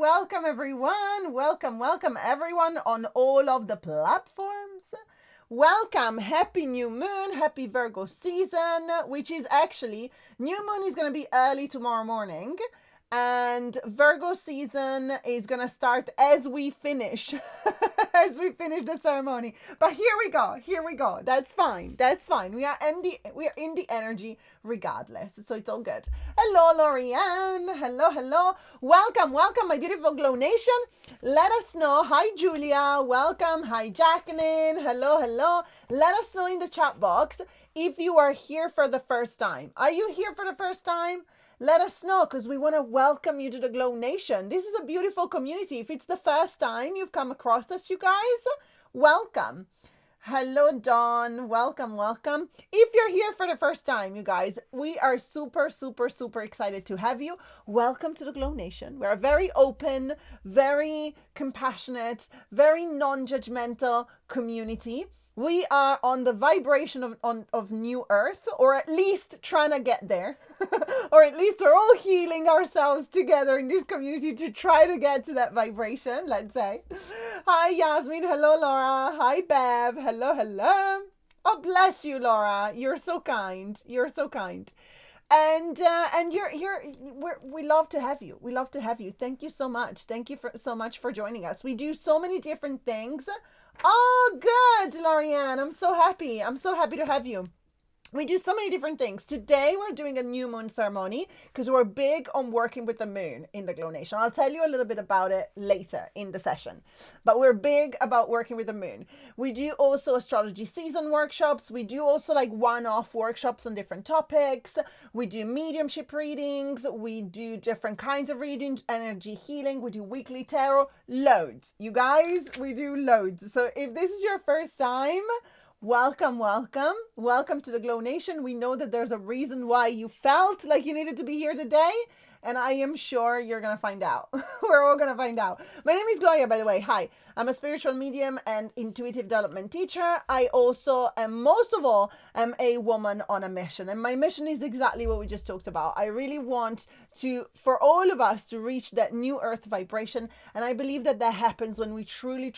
welcome everyone. Welcome everyone on all of the platforms. Welcome, happy new moon, happy Virgo season, which is actually, new moon is going to be early tomorrow morning. And Virgo season is going to start as we finish, as we finish the ceremony. But here we go. That's fine. We are in the energy regardless. So it's all good. Hello, Lorianne. Hello. Welcome, my beautiful Glow Nation. Let us know. Hi, Julia. Welcome. Hi, Jacqueline. Hello. Let us know in the chat box if you are here for the first time. Are you here for the first time? Let us know, because we want to welcome you to the Glow Nation. This is a beautiful community. If it's the first time you've come across us, you guys, welcome. Hello, Dawn. Welcome. If you're here for the first time, you guys, we are super excited to have you. Welcome to the Glow Nation. We're a very open, very compassionate, very non-judgmental community. We are on the vibration of New Earth, or at least trying to get there. Or at least we're all healing ourselves together in this community to try to get to that vibration, let's say. Hi, Yasmin. Hello, Laura. Hi, Bev. Hello. Oh, bless you, Laura. You're so kind. And we love to have you. Thank you so much. So much for joining us. We do so many different things. Oh, good, Lorianne. I'm so happy to have you. We do so many different things. Today, we're doing a new moon ceremony because we're big on working with the moon in the Glow Nation. I'll tell you a little bit about it later in the session, but we're big about working with the moon. We do also astrology season workshops. We do also like one-off workshops on different topics. We do mediumship readings. We do different kinds of readings, energy healing. We do weekly tarot, loads. You guys, we do loads. So if this is your first time, welcome to the Glow Nation. We know that there's a reason why you felt like you needed to be here today, and I am sure you're gonna find out. We're all gonna find out. My name is Gloria, by the way. Hi, I'm a spiritual medium and intuitive development teacher. I also am, most of all, am a woman on a mission, and my mission is exactly what we just talked about. I really want for all of us to reach that new earth vibration, and I believe that happens when we truly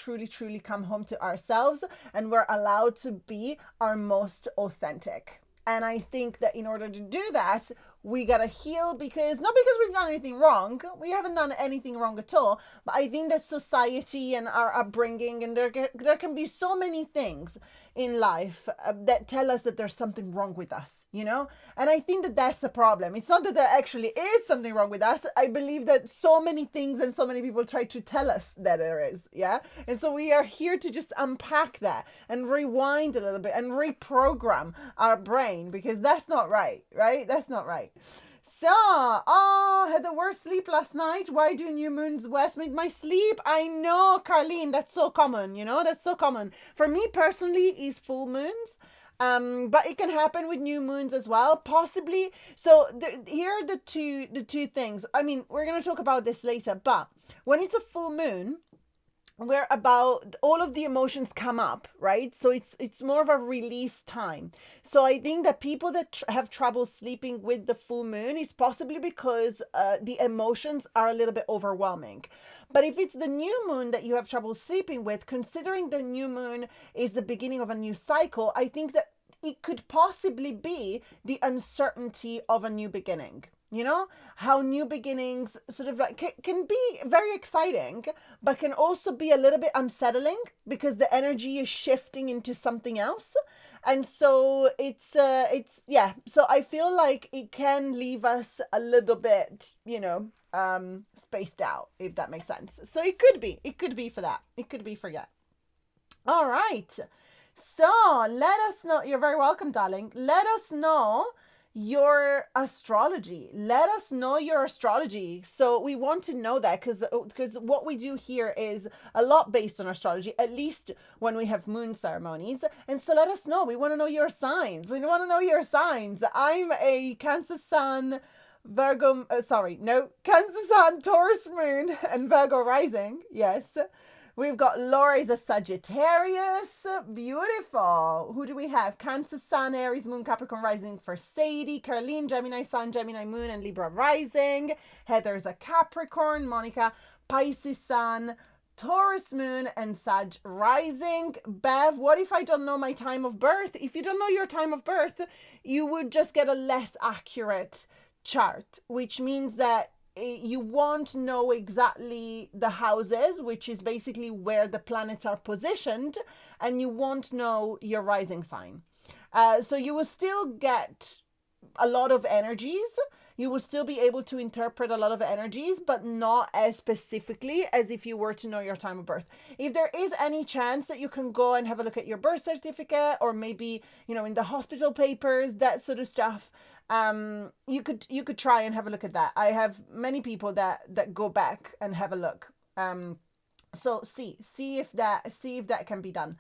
come home to ourselves and we're allowed to be our most authentic. And I think that in order to do that, we gotta heal, not because we've done anything wrong. We haven't done anything wrong at all. But I think that society and our upbringing, and there can be so many things in life that tell us that there's something wrong with us, you know? And I think that that's the problem. It's not that there actually is something wrong with us. I believe that so many things and so many people try to tell us that there is, yeah? And so we are here to just unpack that and rewind a little bit and reprogram our brain, because that's not right? That's not right. So, had the worst sleep last night. Why do new moons worse make my sleep? I know, Carlene, that's so common, that's so common. For me personally, is full moons. But it can happen with new moons as well, possibly. So here are the two things. I mean, we're going to talk about this later, but when it's a full moon, where about all of the emotions come up, right? So it's more of a release time. So I think that people that have trouble sleeping with the full moon is possibly because the emotions are a little bit overwhelming. But if it's the new moon that you have trouble sleeping with, considering the new moon is the beginning of a new cycle, I think that it could possibly be the uncertainty of a new beginning. You know, how new beginnings sort of like can be very exciting, but can also be a little bit unsettling because the energy is shifting into something else. And so it's so I feel like it can leave us a little bit, spaced out, if that makes sense. So it could be for that. It could be for that. All right. So let us know. You're very welcome, darling. Let us know your astrology. Let us know your astrology. So we want to know that because what we do here is a lot based on astrology, at least when we have moon ceremonies. And so let us know. We want to know your signs. I'm a Cancer Sun, Cancer Sun, Taurus Moon, and Virgo Rising. Yes. We've got Laura is a Sagittarius. Beautiful. Who do we have? Cancer Sun, Aries Moon, Capricorn Rising for Sadie. Caroline, Gemini Sun, Gemini Moon, and Libra Rising. Heather's a Capricorn. Monica, Pisces sun, Taurus moon, and Sag rising. Bev, what if I don't know my time of birth? If you don't know your time of birth, you would just get a less accurate chart, which means that you won't know exactly the houses, which is basically where the planets are positioned, and you won't know your rising sign. So you will still get a lot of energies. You will still be able to interpret a lot of energies, but not as specifically as if you were to know your time of birth. If there is any chance that you can go and have a look at your birth certificate, or maybe, in the hospital papers, that sort of stuff, you could try and have a look at that. I have many people that go back and have a look. So see if that can be done.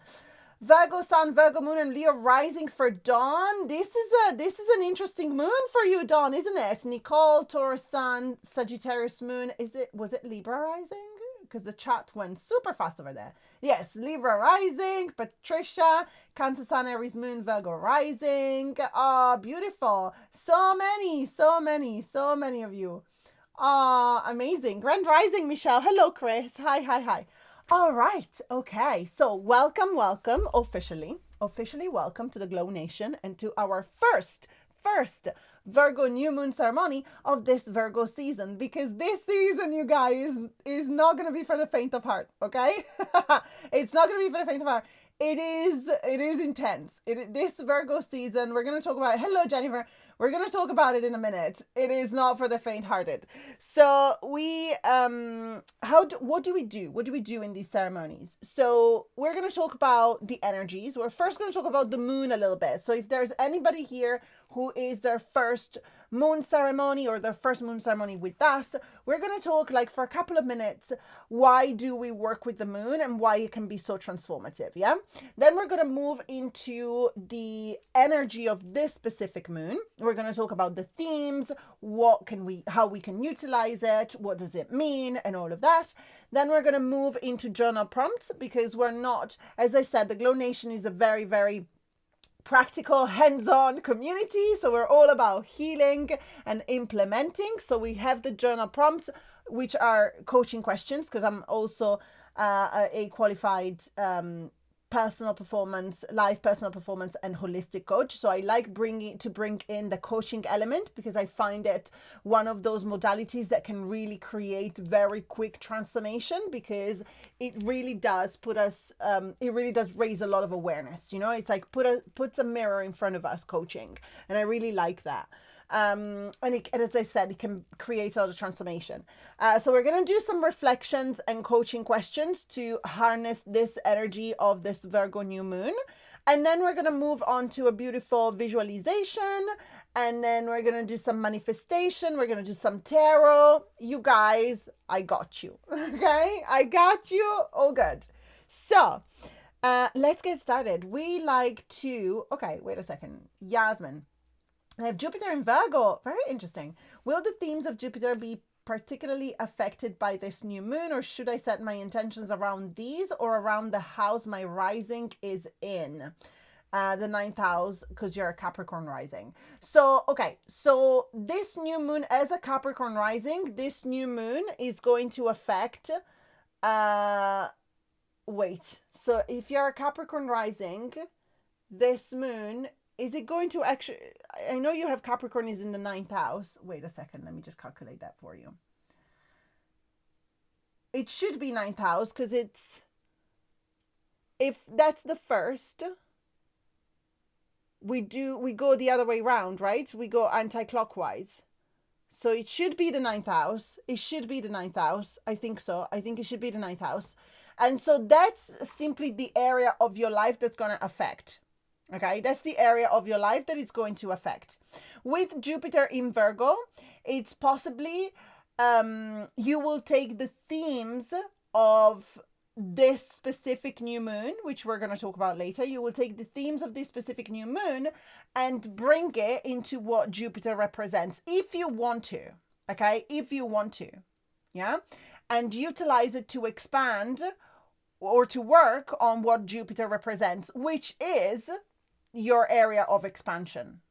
Virgo sun, Virgo moon, and Leo rising for Dawn. This is an interesting moon for you, Dawn, isn't it? Nicole, Taurus sun, Sagittarius moon. Was it Libra rising? Because the chat went super fast over there. Yes, Libra rising. Patricia, Cancer sun, Aries moon, Virgo rising. Ah, beautiful. So many of you. Ah, amazing. Grand rising, Michelle. Hello, Chris. Hi. All right. Okay. So welcome, officially welcome to the Glow Nation and to our first Virgo New Moon Ceremony of this Virgo season, because this season, you guys, is not going to be for the faint of heart, okay? It's not going to be for the faint of heart. It is intense. This Virgo season, we're going to talk about it. Hello, Jennifer. We're going to talk about it in a minute. It is not for the faint-hearted. So what do we do? What do we do in these ceremonies? So we're going to talk about the energies. We're first going to talk about the moon a little bit. So if there's anybody here who is their first moon ceremony or their first moon ceremony with us, we're going to talk like for a couple of minutes, why do we work with the moon and why it can be so transformative, yeah? Then we're going to move into the energy of this specific moon. We're going to talk about the themes, how we can utilize it, what does it mean, and all of that. Then we're going to move into journal prompts, because we're not, as I said, the Glow Nation is a very, very practical, hands-on community. So we're all about healing and implementing. So we have the journal prompts, which are coaching questions, because I'm also a qualified life personal performance and holistic coach. So I like bring in the coaching element, because I find it one of those modalities that can really create very quick transformation, because it really does raise a lot of awareness. It's like puts a mirror in front of us, coaching. And I really like that. And as I said, it can create a lot of transformation. So we're going to do some reflections and coaching questions to harness this energy of this Virgo new moon. And then we're going to move on to a beautiful visualization. And then we're going to do some manifestation. We're going to do some tarot. You guys, I got you. Okay? I got you. All good. So let's get started. Okay, wait a second. Yasmin. I have Jupiter in Virgo. Very interesting. Will the themes of Jupiter be particularly affected by this new moon, or should I set my intentions around these or around the house my rising is in? The ninth house, because you're a Capricorn rising. So, okay. So this new moon, as a Capricorn rising, this new moon is going to affect... So if you're a Capricorn rising, this moon... Is it going to actually... I know you have Capricorn is in the ninth house. Wait a second. Let me just calculate that for you. It should be ninth house, because if that's the first, we go the other way around, right? We go anti-clockwise. So it should be the ninth house. It should be the ninth house. I think so. I think it should be the ninth house. And so that's simply the area of your life that's going to affect. Okay, that's the area of your life that is going to affect. With Jupiter in Virgo, it's possibly you will take the themes of this specific new moon, which we're going to talk about later. You will take the themes of this specific new moon and bring it into what Jupiter represents, if you want to. Okay, if you want to. Yeah, and utilize it to expand or to work on what Jupiter represents, which is your area of expansion.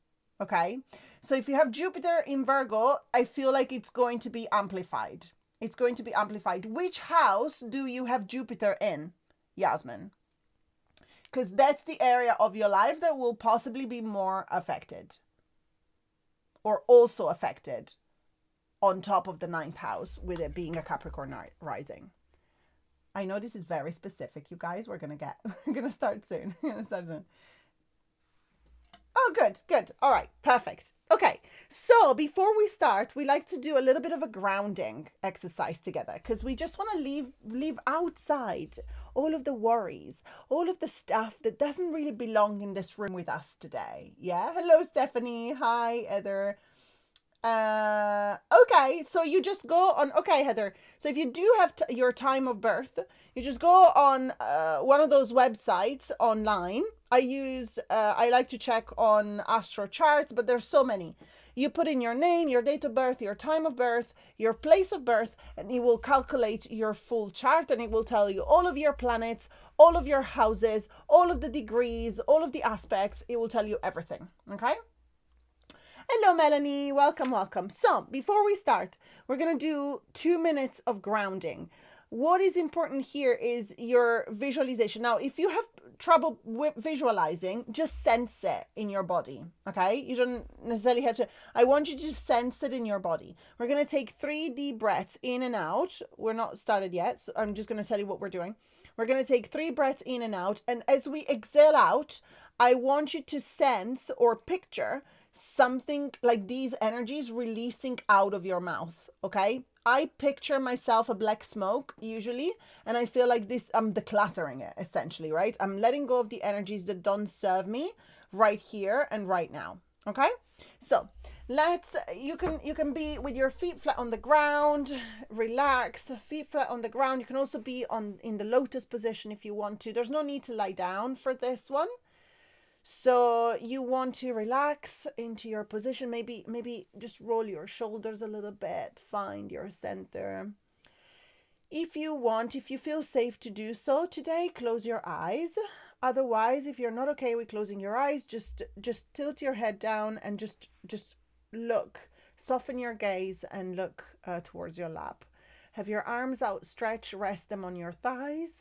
Okay, so if you have Jupiter in Virgo, I feel like it's going to be amplified. It's going to be amplified. Which house do you have Jupiter in, Yasmin? Because that's the area of your life that will possibly be more affected, or also affected, on top of the ninth house, with it being a Capricorn rising. I know this is very specific, you guys. We're gonna start soon. Oh, good. All right, perfect. Okay, so before we start, we like to do a little bit of a grounding exercise together, because we just want to leave outside all of the worries, all of the stuff that doesn't really belong in this room with us today. Yeah. Hello, Stephanie. Hi, Heather. Okay, so you just go on. Okay, Heather, so if you do have your time of birth, you just go on one of those websites online. I like to check on Astro Charts, but there's so many. You put in your name, your date of birth, your time of birth, your place of birth, and it will calculate your full chart, and it will tell you all of your planets, all of your houses, all of the degrees, all of the aspects. It will tell you everything. Okay. Hello, Melanie. Welcome. So, before we start, we're going to do 2 minutes of grounding. What is important here is your visualization. Now, if you have trouble with visualizing, just sense it in your body, okay? You don't necessarily have to. I want you to just sense it in your body. We're going to take 3 deep breaths in and out. We're not started yet, so I'm just going to tell you what we're doing. We're going to take 3 breaths in and out, and as we exhale out, I want you to sense or picture something like these energies releasing out of your mouth, okay? I picture myself a black smoke usually, and I feel like this, I'm decluttering it essentially, right? I'm letting go of the energies that don't serve me right here and right now, okay? So you can be with your feet flat on the ground, relax, feet flat on the ground. You can also be in the lotus position if you want to. There's no need to lie down for this one. So you want to relax into your position, maybe just roll your shoulders a little bit, find your center. If you feel safe to do so today, close your eyes. Otherwise, if you're not okay with closing your eyes, just tilt your head down and just look, soften your gaze and look towards your lap. Have your arms outstretched, rest them on your thighs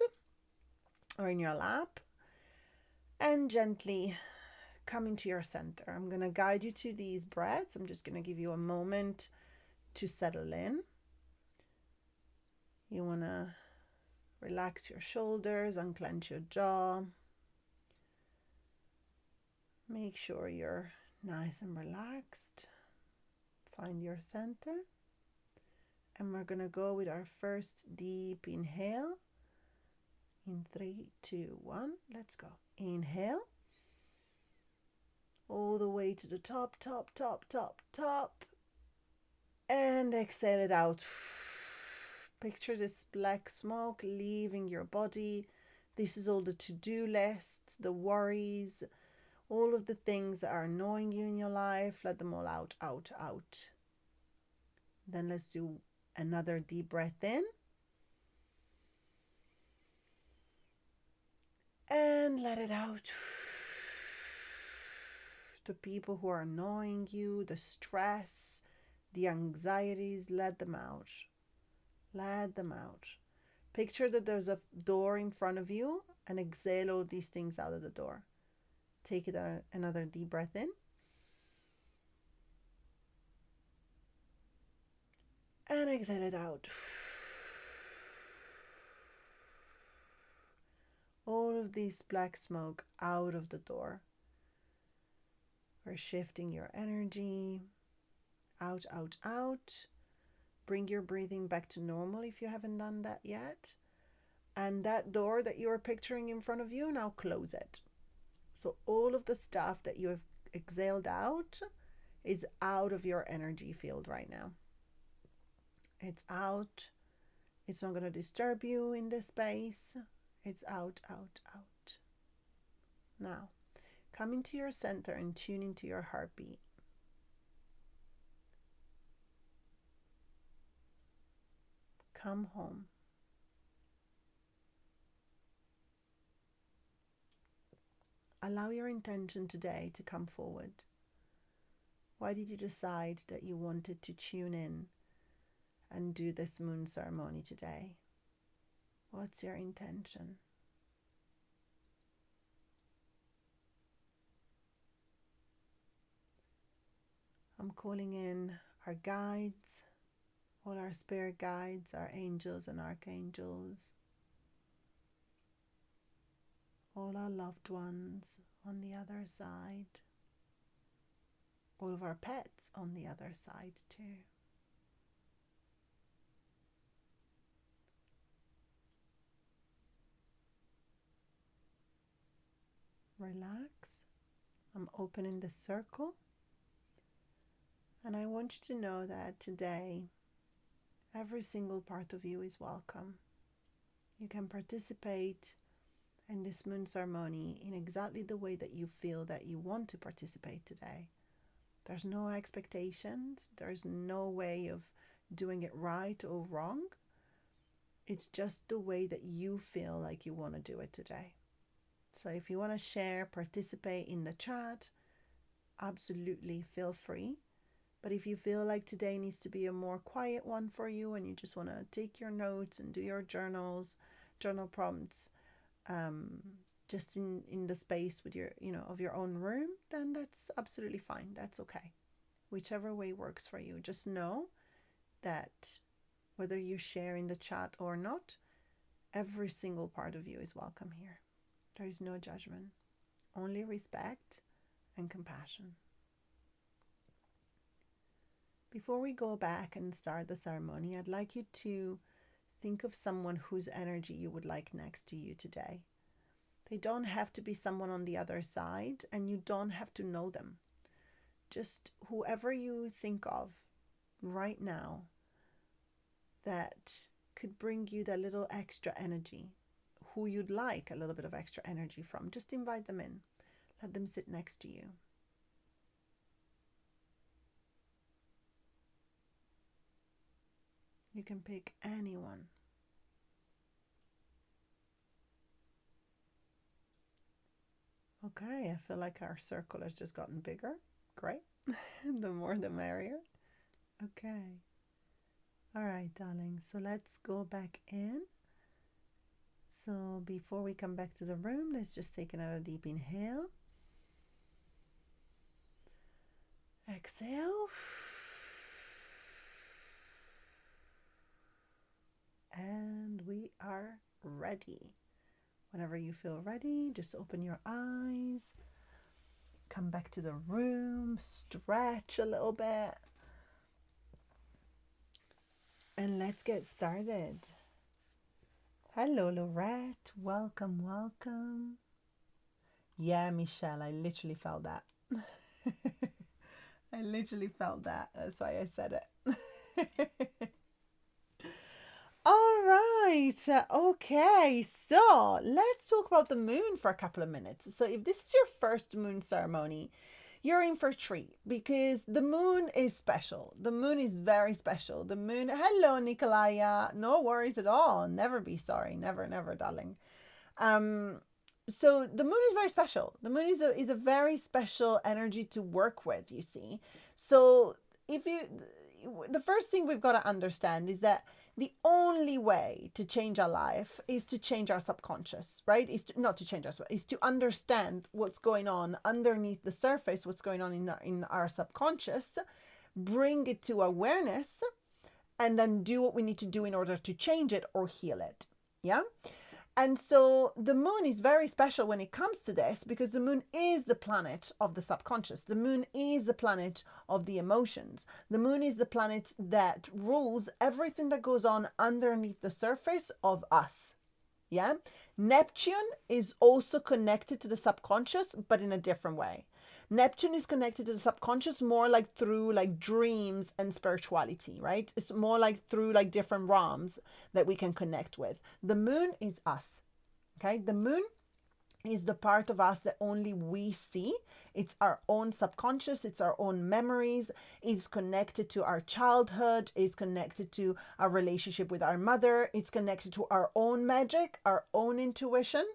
or in your lap. And gently come into your center. I'm going to guide you to these breaths. I'm just going to give you a moment to settle in. You want to relax your shoulders, unclench your jaw. Make sure you're nice and relaxed. Find your center. And we're going to go with our first deep inhale. In 3, 2, 1, let's go. Inhale. All the way to the top. And exhale it out. Picture this black smoke leaving your body. This is all the to-do lists, the worries, all of the things that are annoying you in your life. Let them all out. Then let's do another deep breath in. And let it out. The people who are annoying you, the stress, the anxieties, let them out. Picture that there's a door in front of you and exhale all these things out of the door. Take it another deep breath in. And exhale it out. All of this black smoke out of the door. We're shifting your energy. Out. Bring your breathing back to normal if you haven't done that yet. And that door that you're picturing in front of you, now close it. So all of the stuff that you have exhaled out is out of your energy field right now. It's out. It's not going to disturb you in this space. It's out. Now, come into your center and tune into your heartbeat. Come home. Allow your intention today to come forward. Why did you decide that you wanted to tune in and do this moon ceremony today? What's your intention? I'm calling in our guides, all our spirit guides, our angels and archangels, all our loved ones on the other side, all of our pets on the other side too. Relax. I'm opening the circle, and I want you to know that today every single part of you is welcome. You can participate in this moon ceremony in exactly the way that you feel that you want to participate today. There's no expectations. There's no way of doing it right or wrong. It's just the way that you feel like you want to do it today. So if you want to share, participate in the chat, absolutely feel free. But if you feel like today needs to be a more quiet one for you and you just want to take your notes and do your journal prompts, just in the space with your, of your own room, then that's absolutely fine. That's okay. Whichever way works for you. Just know that whether you share in the chat or not, every single part of you is welcome here. There is no judgment, only respect and compassion. Before we go back and start the ceremony, I'd like you to think of someone whose energy you would like next to you today. They don't have to be someone on the other side, and you don't have to know them. Just whoever you think of right now that could bring you that little extra energy, who you'd like a little bit of extra energy from, just invite them in. Let them sit next to you. You can pick anyone. Okay, I feel like our circle has just gotten bigger. Great. The more the merrier. Okay. All right, darling. So let's go back in. So before we come back to the room, let's just take another deep inhale. Exhale. And we are ready. Whenever you feel ready, just open your eyes. Come back to the room. Stretch a little bit. And let's get started. Hello, Lorette. Welcome, welcome. Yeah, Michelle, I literally felt that. I literally felt that. That's why I said it. All right. Okay. So let's talk about the moon for a couple of minutes. So if this is your first moon ceremony, you're in for a treat because the moon is special. The moon is very special. The moon. Hello, Nikolaya. No worries at all. Never be sorry. Never, never, darling. So the moon is very special. The moon is a very special energy to work with, you see. So the first thing we've got to understand is that the only way to change our life is to change our subconscious, right? Not to change is to understand what's going on underneath the surface, what's going on in our subconscious, bring it to awareness, and then do what we need to do in order to change it or heal it. Yeah. And so the moon is very special when it comes to this because the moon is the planet of the subconscious. The moon is the planet of the emotions. The moon is the planet that rules everything that goes on underneath the surface of us. Yeah. Neptune is also connected to the subconscious, but in a different way. Neptune is connected to the subconscious more like through like dreams and spirituality, right? It's more like through like different realms that we can connect with. The moon is us, okay? The moon is the part of us that only we see. It's our own subconscious, it's our own memories, it's connected to our childhood, it's connected to our relationship with our mother, it's connected to our own magic, our own intuition,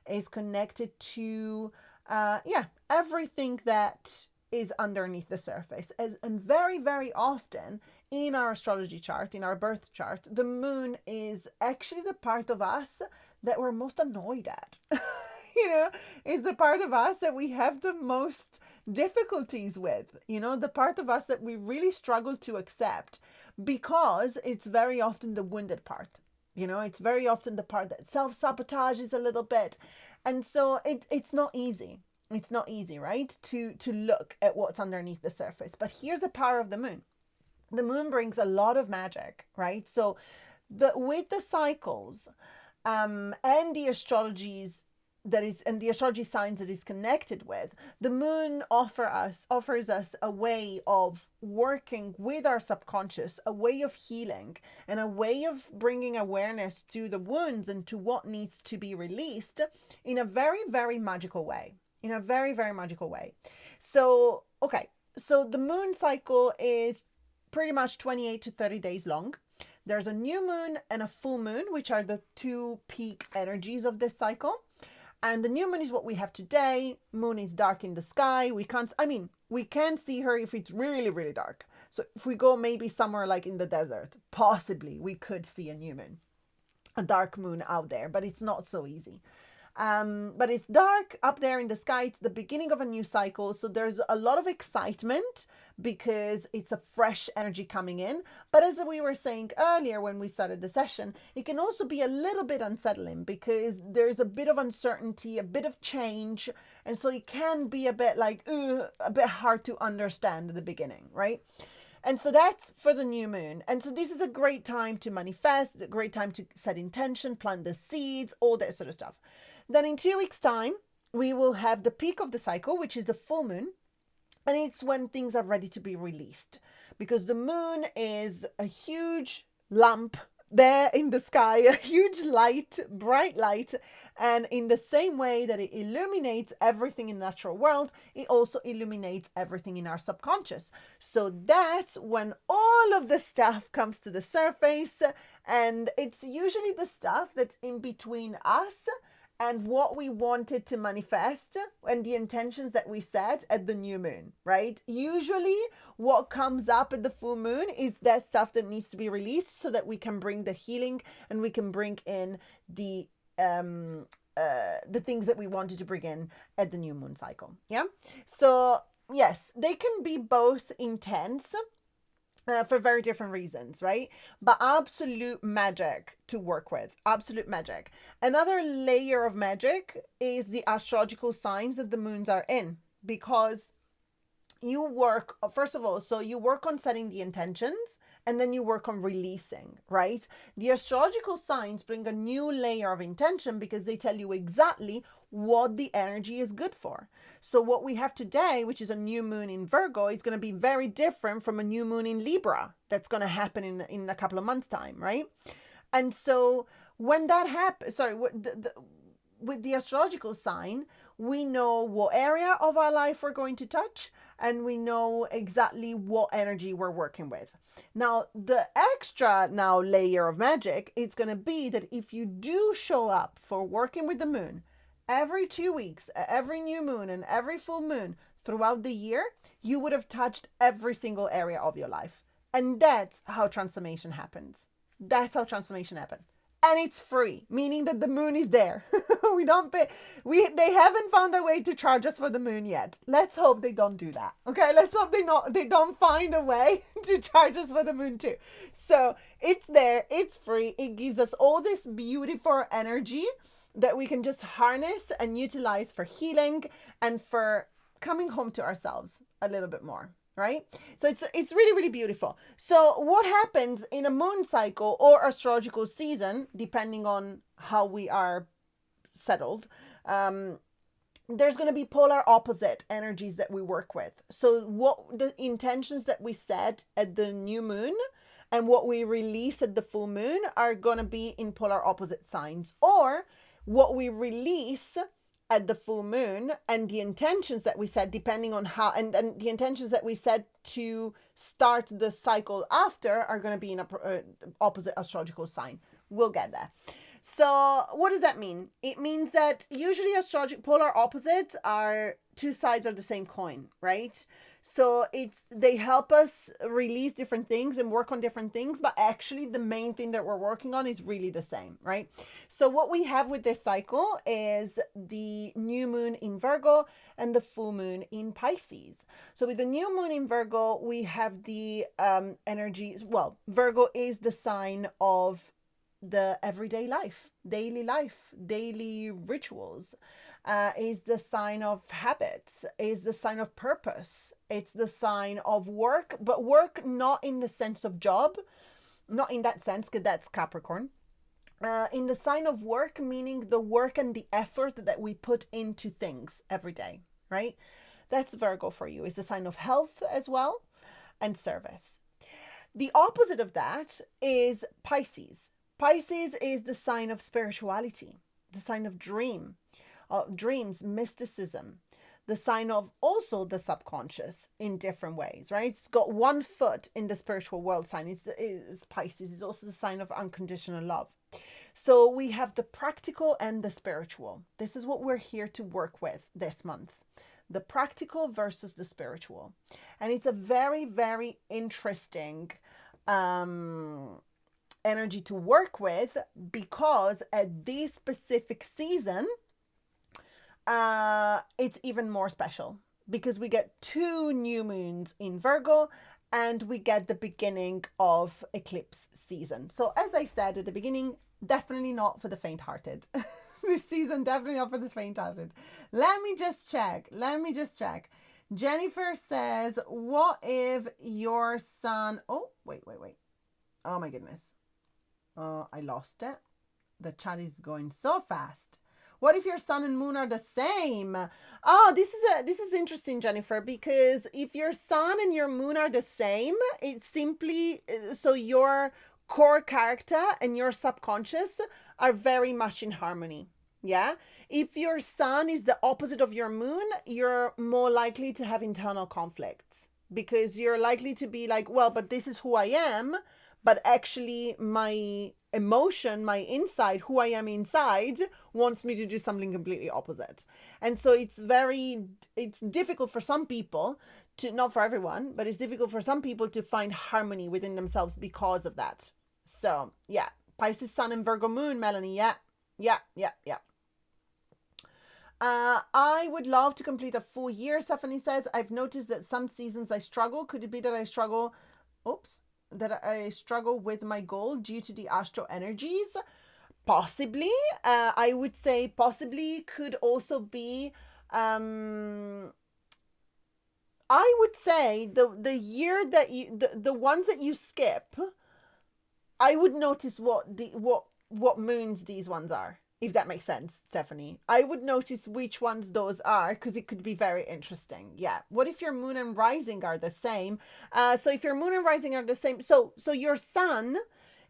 it's connected to everything that is underneath the surface. And very, very often in our astrology chart, in our birth chart, the moon is actually the part of us that we're most annoyed at. Is the part of us that we have the most difficulties with, the part of us that we really struggle to accept, because it's very often the wounded part. It's very often the part that self-sabotages a little bit. And so it's not easy. It's not easy, right? To look at what's underneath the surface. But here's the power of the moon. The moon brings a lot of magic, right? So with the cycles and the astrologies and the astrology signs that is connected with, the moon offers us a way of working with our subconscious, a way of healing, and a way of bringing awareness to the wounds and to what needs to be released in a very, very magical way. So, okay. So the moon cycle is pretty much 28 to 30 days long. There's a new moon and a full moon, which are the two peak energies of this cycle. And the new moon is what we have today. Moon is dark in the sky. We can see her if it's really, really dark. So if we go maybe somewhere like in the desert, possibly we could see a new moon, a dark moon out there, but it's not so easy. But it's dark up there in the sky. It's the beginning of a new cycle. So there's a lot of excitement because it's a fresh energy coming in. But as we were saying earlier when we started the session, it can also be a little bit unsettling because there's a bit of uncertainty, a bit of change. And so it can be a bit like, a bit hard to understand at the beginning, right? And so that's for the new moon. And so this is a great time to manifest, a great time to set intention, plant the seeds, all that sort of stuff. Then in 2 weeks' time, we will have the peak of the cycle, which is the full moon. And it's when things are ready to be released. Because the moon is a huge lump there in the sky, a huge light, bright light. And in the same way that it illuminates everything in the natural world, it also illuminates everything in our subconscious. So that's when all of the stuff comes to the surface. And it's usually the stuff that's in between us and what we wanted to manifest and the intentions that we set at the new moon, right? Usually what comes up at the full moon is that stuff that needs to be released so that we can bring the healing and we can bring in the things that we wanted to bring in at the new moon cycle. Yeah. So yes, they can be both intense for very different reasons, right? But absolute magic to work with. Absolute magic. Another layer of magic is the astrological signs that the moons are in, because you work, first of all, so you work on setting the intentions and then you work on releasing, right? The astrological signs bring a new layer of intention because they tell you exactly what the energy is good for. So what we have today, which is a new moon in Virgo, is going to be very different from a new moon in Libra that's going to happen in a couple of months' time, right? And so when that happens, with the astrological sign, we know what area of our life we're going to touch, and we know exactly what energy we're working with. Now, the extra layer of magic is going to be that if you do show up for working with the moon every 2 weeks, every new moon and every full moon throughout the year, you would have touched every single area of your life. And that's how transformation happens. That's how transformation happens. And it's free, meaning that the moon is there. We don't pay. They haven't found a way to charge us for the moon yet. Let's hope they don't do that. Okay, let's hope they don't find a way to charge us for the moon too. So it's there, it's free. It gives us all this beautiful energy that we can just harness and utilize for healing and for coming home to ourselves a little bit more. Right? So it's really, really beautiful. So what happens in a moon cycle or astrological season, depending on how we are settled, there's going to be polar opposite energies that we work with. So what the intentions that we set at the new moon and what we release at the full moon are going to be in polar opposite signs, or what we release at the full moon and the intentions that we set, depending on how, and the intentions that we set to start the cycle after are going to be in a opposite astrological sign. We'll get there. So what does that mean? It means that usually polar opposites are two sides of the same coin, right? So they help us release different things and work on different things, but actually the main thing that we're working on is really the same, right? So what we have with this cycle is the new moon in Virgo and the full moon in Pisces. So with the new moon in Virgo, we have the energy. Well, Virgo is the sign of the everyday life, daily rituals. Is the sign of habits, is the sign of purpose. It's the sign of work, but work not in the sense of job, not in that sense, because that's Capricorn. In the sign of work, meaning the work and the effort that we put into things every day, right? That's Virgo for you. Is the sign of health as well and service. The opposite of that is Pisces. Pisces is the sign of spirituality, the sign of dreams, mysticism, the sign of also the subconscious in different ways, right? It's got one foot in the spiritual world sign. It's Pisces. It's also the sign of unconditional love. So we have the practical and the spiritual. This is what we're here to work with this month. The practical versus the spiritual. And it's a very, very interesting energy to work with, because at this specific season, it's even more special because we get 2 new moons in Virgo and we get the beginning of eclipse season. So as I said at the beginning, definitely not for the faint-hearted. This season, definitely not for the faint-hearted. Let me just check. Jennifer says, what if your sun... Oh, wait. Oh my goodness. I lost it. The chat is going so fast. What if your sun and moon are the same? Oh, this is interesting, Jennifer, because if your sun and your moon are the same, it's simply so your core character and your subconscious are very much in harmony. Yeah. If your sun is the opposite of your moon, you're more likely to have internal conflicts because you're likely to be like, well, but this is who I am. But actually my emotion, my inside, who I am inside wants me to do something completely opposite. And so it's difficult for some people to, not for everyone, but it's difficult for some people to find harmony within themselves because of that. So yeah, Pisces sun and Virgo moon, Melanie. Yeah. I would love to complete a full year, Stephanie says. I've noticed that some seasons I struggle. Could it be that I struggle with my goal due to the astral energies? Possibly. I would say possibly could also be I would say the year that you the ones that you skip, I would notice what moons these ones are, if that makes sense, Stephanie. I would notice which ones those are, because it could be very interesting. Yeah. What if your moon and rising are the same? So if your moon and rising are the same, so your sun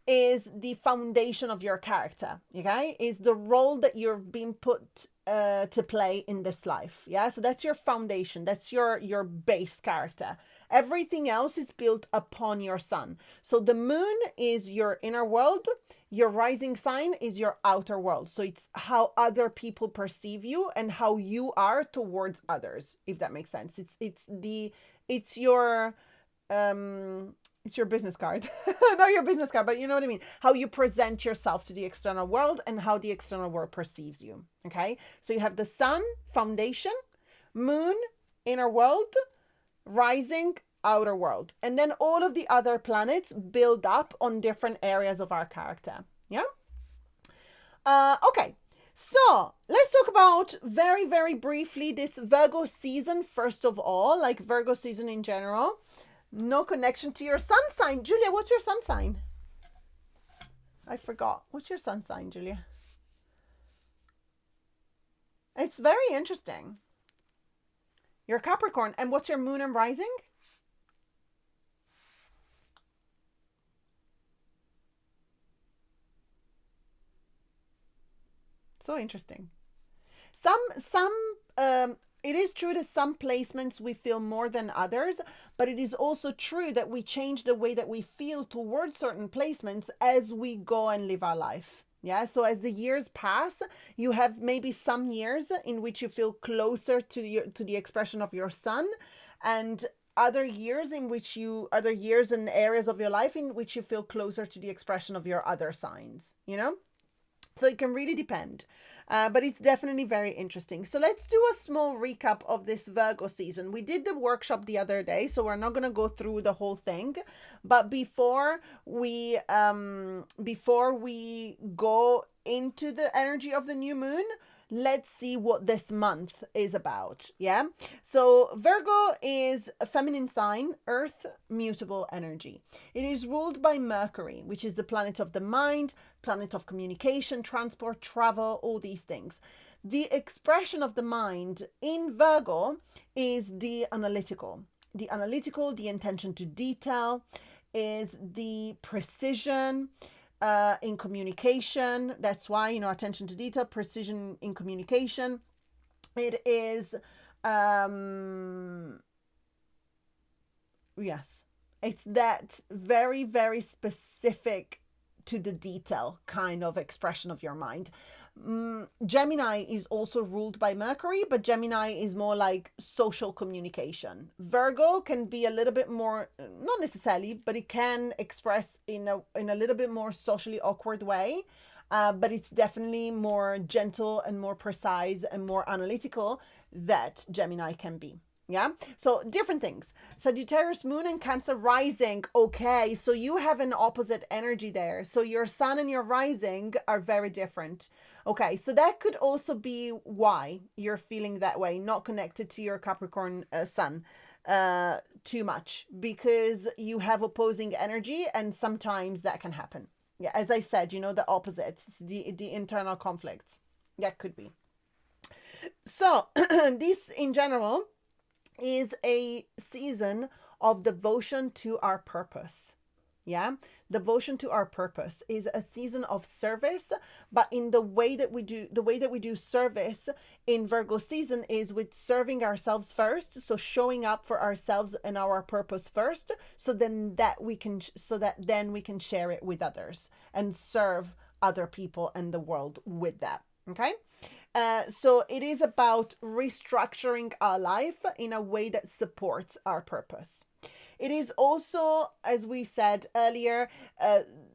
is the foundation of your character, okay? Is the role that you're being put to play in this life. Yeah. So that's your foundation. That's your base character. Everything else is built upon your sun. So the moon is your inner world. Your rising sign is your outer world. So it's how other people perceive you and how you are towards others, if that makes sense. It's your business card. Not your business card, but you know what I mean. How you present yourself to the external world and how the external world perceives you. Okay? So you have the sun, foundation, moon, inner world, rising, outer world, and then all of the other planets build up on different areas of our character. Yeah. Okay, so let's talk about very, very briefly this Virgo season. First of all, like Virgo season in general. No connection to your sun sign. Julia, what's your sun sign? I forgot. What's your sun sign, Julia? It's very interesting. You're Capricorn. And what's your moon and rising? So interesting. It is true that some placements we feel more than others, but it is also true that we change the way that we feel towards certain placements as we go and live our life. Yeah, so as the years pass, you have maybe some years in which you feel closer to the expression of your sun, and other years and areas of your life in which you feel closer to the expression of your other signs, you know? So it can really depend. But it's definitely very interesting. So let's do a small recap of this Virgo season. We did the workshop the other day, so we're not going to go through the whole thing. But before we go into the energy of the new moon, let's see what this month is about. Yeah. So Virgo is a feminine sign, earth, mutable energy. It is ruled by Mercury, which is the planet of the mind, planet of communication, transport, travel, all these things. The expression of the mind in Virgo is the analytical. The analytical, the intention to detail, is the precision, in communication. That's why, attention to detail, precision in communication. It is, yes, it's that very, very specific to the detail kind of expression of your mind. Gemini is also ruled by Mercury, but Gemini is more like social communication. Virgo can be a little bit more, not necessarily, but it can express in a little bit more socially awkward way. But it's definitely more gentle and more precise and more analytical that Gemini can be. Yeah, so different things. Sagittarius moon and Cancer rising. Okay, so you have an opposite energy there. So your sun and your rising are very different. Okay, so that could also be why you're feeling that way, not connected to your Capricorn sun too much, because you have opposing energy, and sometimes that can happen. Yeah, as I said, the opposites, the internal conflicts. That could be. So this in general is a season of devotion to our purpose. Yeah, devotion to our purpose is a season of service, but in the way that we do service in Virgo season is with serving ourselves first, so showing up for ourselves and our purpose first, so then we can share it with others and serve other people and the world with that. Okay. So it is about restructuring our life in a way that supports our purpose. It is also, as we said earlier,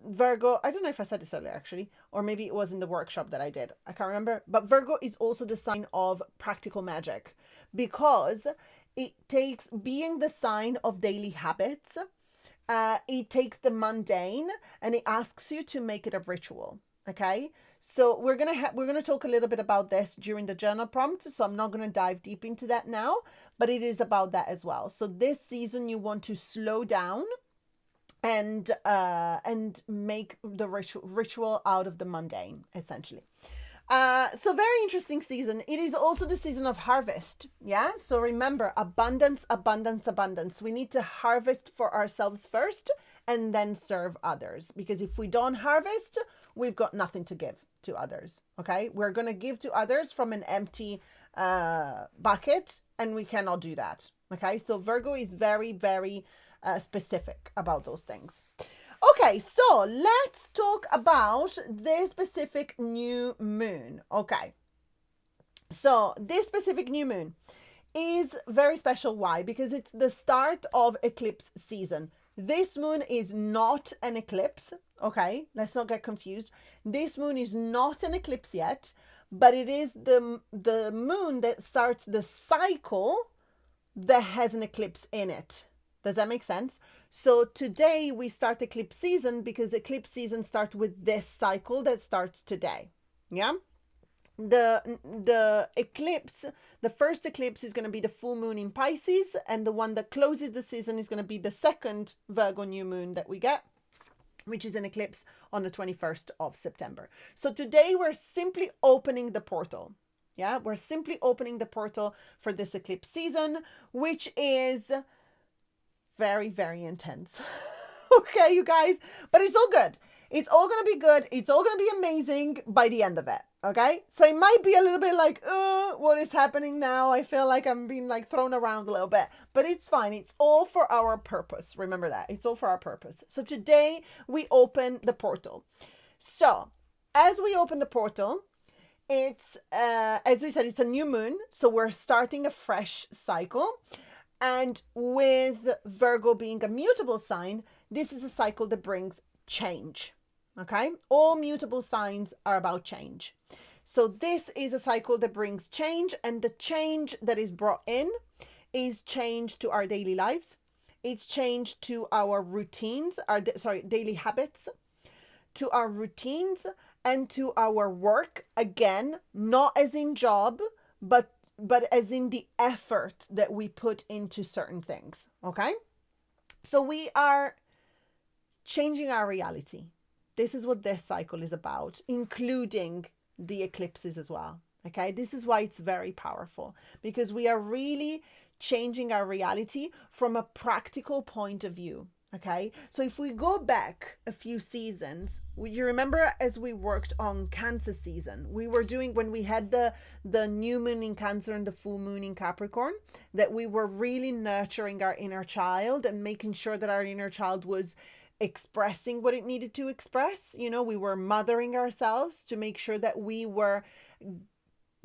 Virgo, I don't know if I said this earlier actually, or maybe it was in the workshop that I did. I can't remember. But Virgo is also the sign of practical magic, because it takes being the sign of daily habits. It takes the mundane and it asks you to make it a ritual. Okay, so we're gonna talk a little bit about this during the journal prompt, so I'm not gonna dive deep into that now, but it is about that as well. So this season you want to slow down and make the ritual out of the mundane, essentially. So very interesting season. It is also the season of harvest. Yeah. So remember, abundance, abundance, abundance. We need to harvest for ourselves first and then serve others. Because if we don't harvest, we've got nothing to give to others. Okay. We're going to give to others from an empty bucket, and we cannot do that. Okay. So Virgo is very, very specific about those things. Okay, so let's talk about this specific new moon. Okay, so this specific new moon is very special. Why? Because it's the start of eclipse season. This moon is not an eclipse. Okay, let's not get confused. This moon is not an eclipse yet, but it is the moon that starts the cycle that has an eclipse in it. Does that make sense? So today we start eclipse season because eclipse season starts with this cycle that starts today. Yeah. The eclipse, the first eclipse is going to be the full moon in Pisces, and the one that closes the season is going to be the second Virgo new moon that we get, which is an eclipse on the 21st of September. So today we're simply opening the portal. Yeah, we're simply opening the portal for this eclipse season, which is very, very intense. Okay, you guys, but it's all good. It's all going to be good. It's all going to be amazing by the end of it. Okay, so it might be a little bit like, what is happening now? I feel like I'm being like thrown around a little bit, but it's fine. It's all for our purpose. Remember that. It's all for our purpose. So today we open the portal. So as we open the portal, it's as we said, it's a new moon, so we're starting a fresh cycle. And with Virgo being a mutable sign, this is a cycle that brings change. Okay, all mutable signs are about change. So this is a cycle that brings change, and the change that is brought in is change to our daily lives. It's change to our routines, daily habits, to our routines, and to our work. Again, not as in job, but as in the effort that we put into certain things. Okay, so we are changing our reality. This is what this cycle is about, including the eclipses as well. Okay, this is why it's very powerful, because we are really changing our reality from a practical point of view. Okay, so if we go back a few seasons, you remember as we worked on Cancer season, we were doing, when we had the new moon in Cancer and the full moon in Capricorn, that we were really nurturing our inner child and making sure that our inner child was expressing what it needed to express. You know, we were mothering ourselves to make sure that we were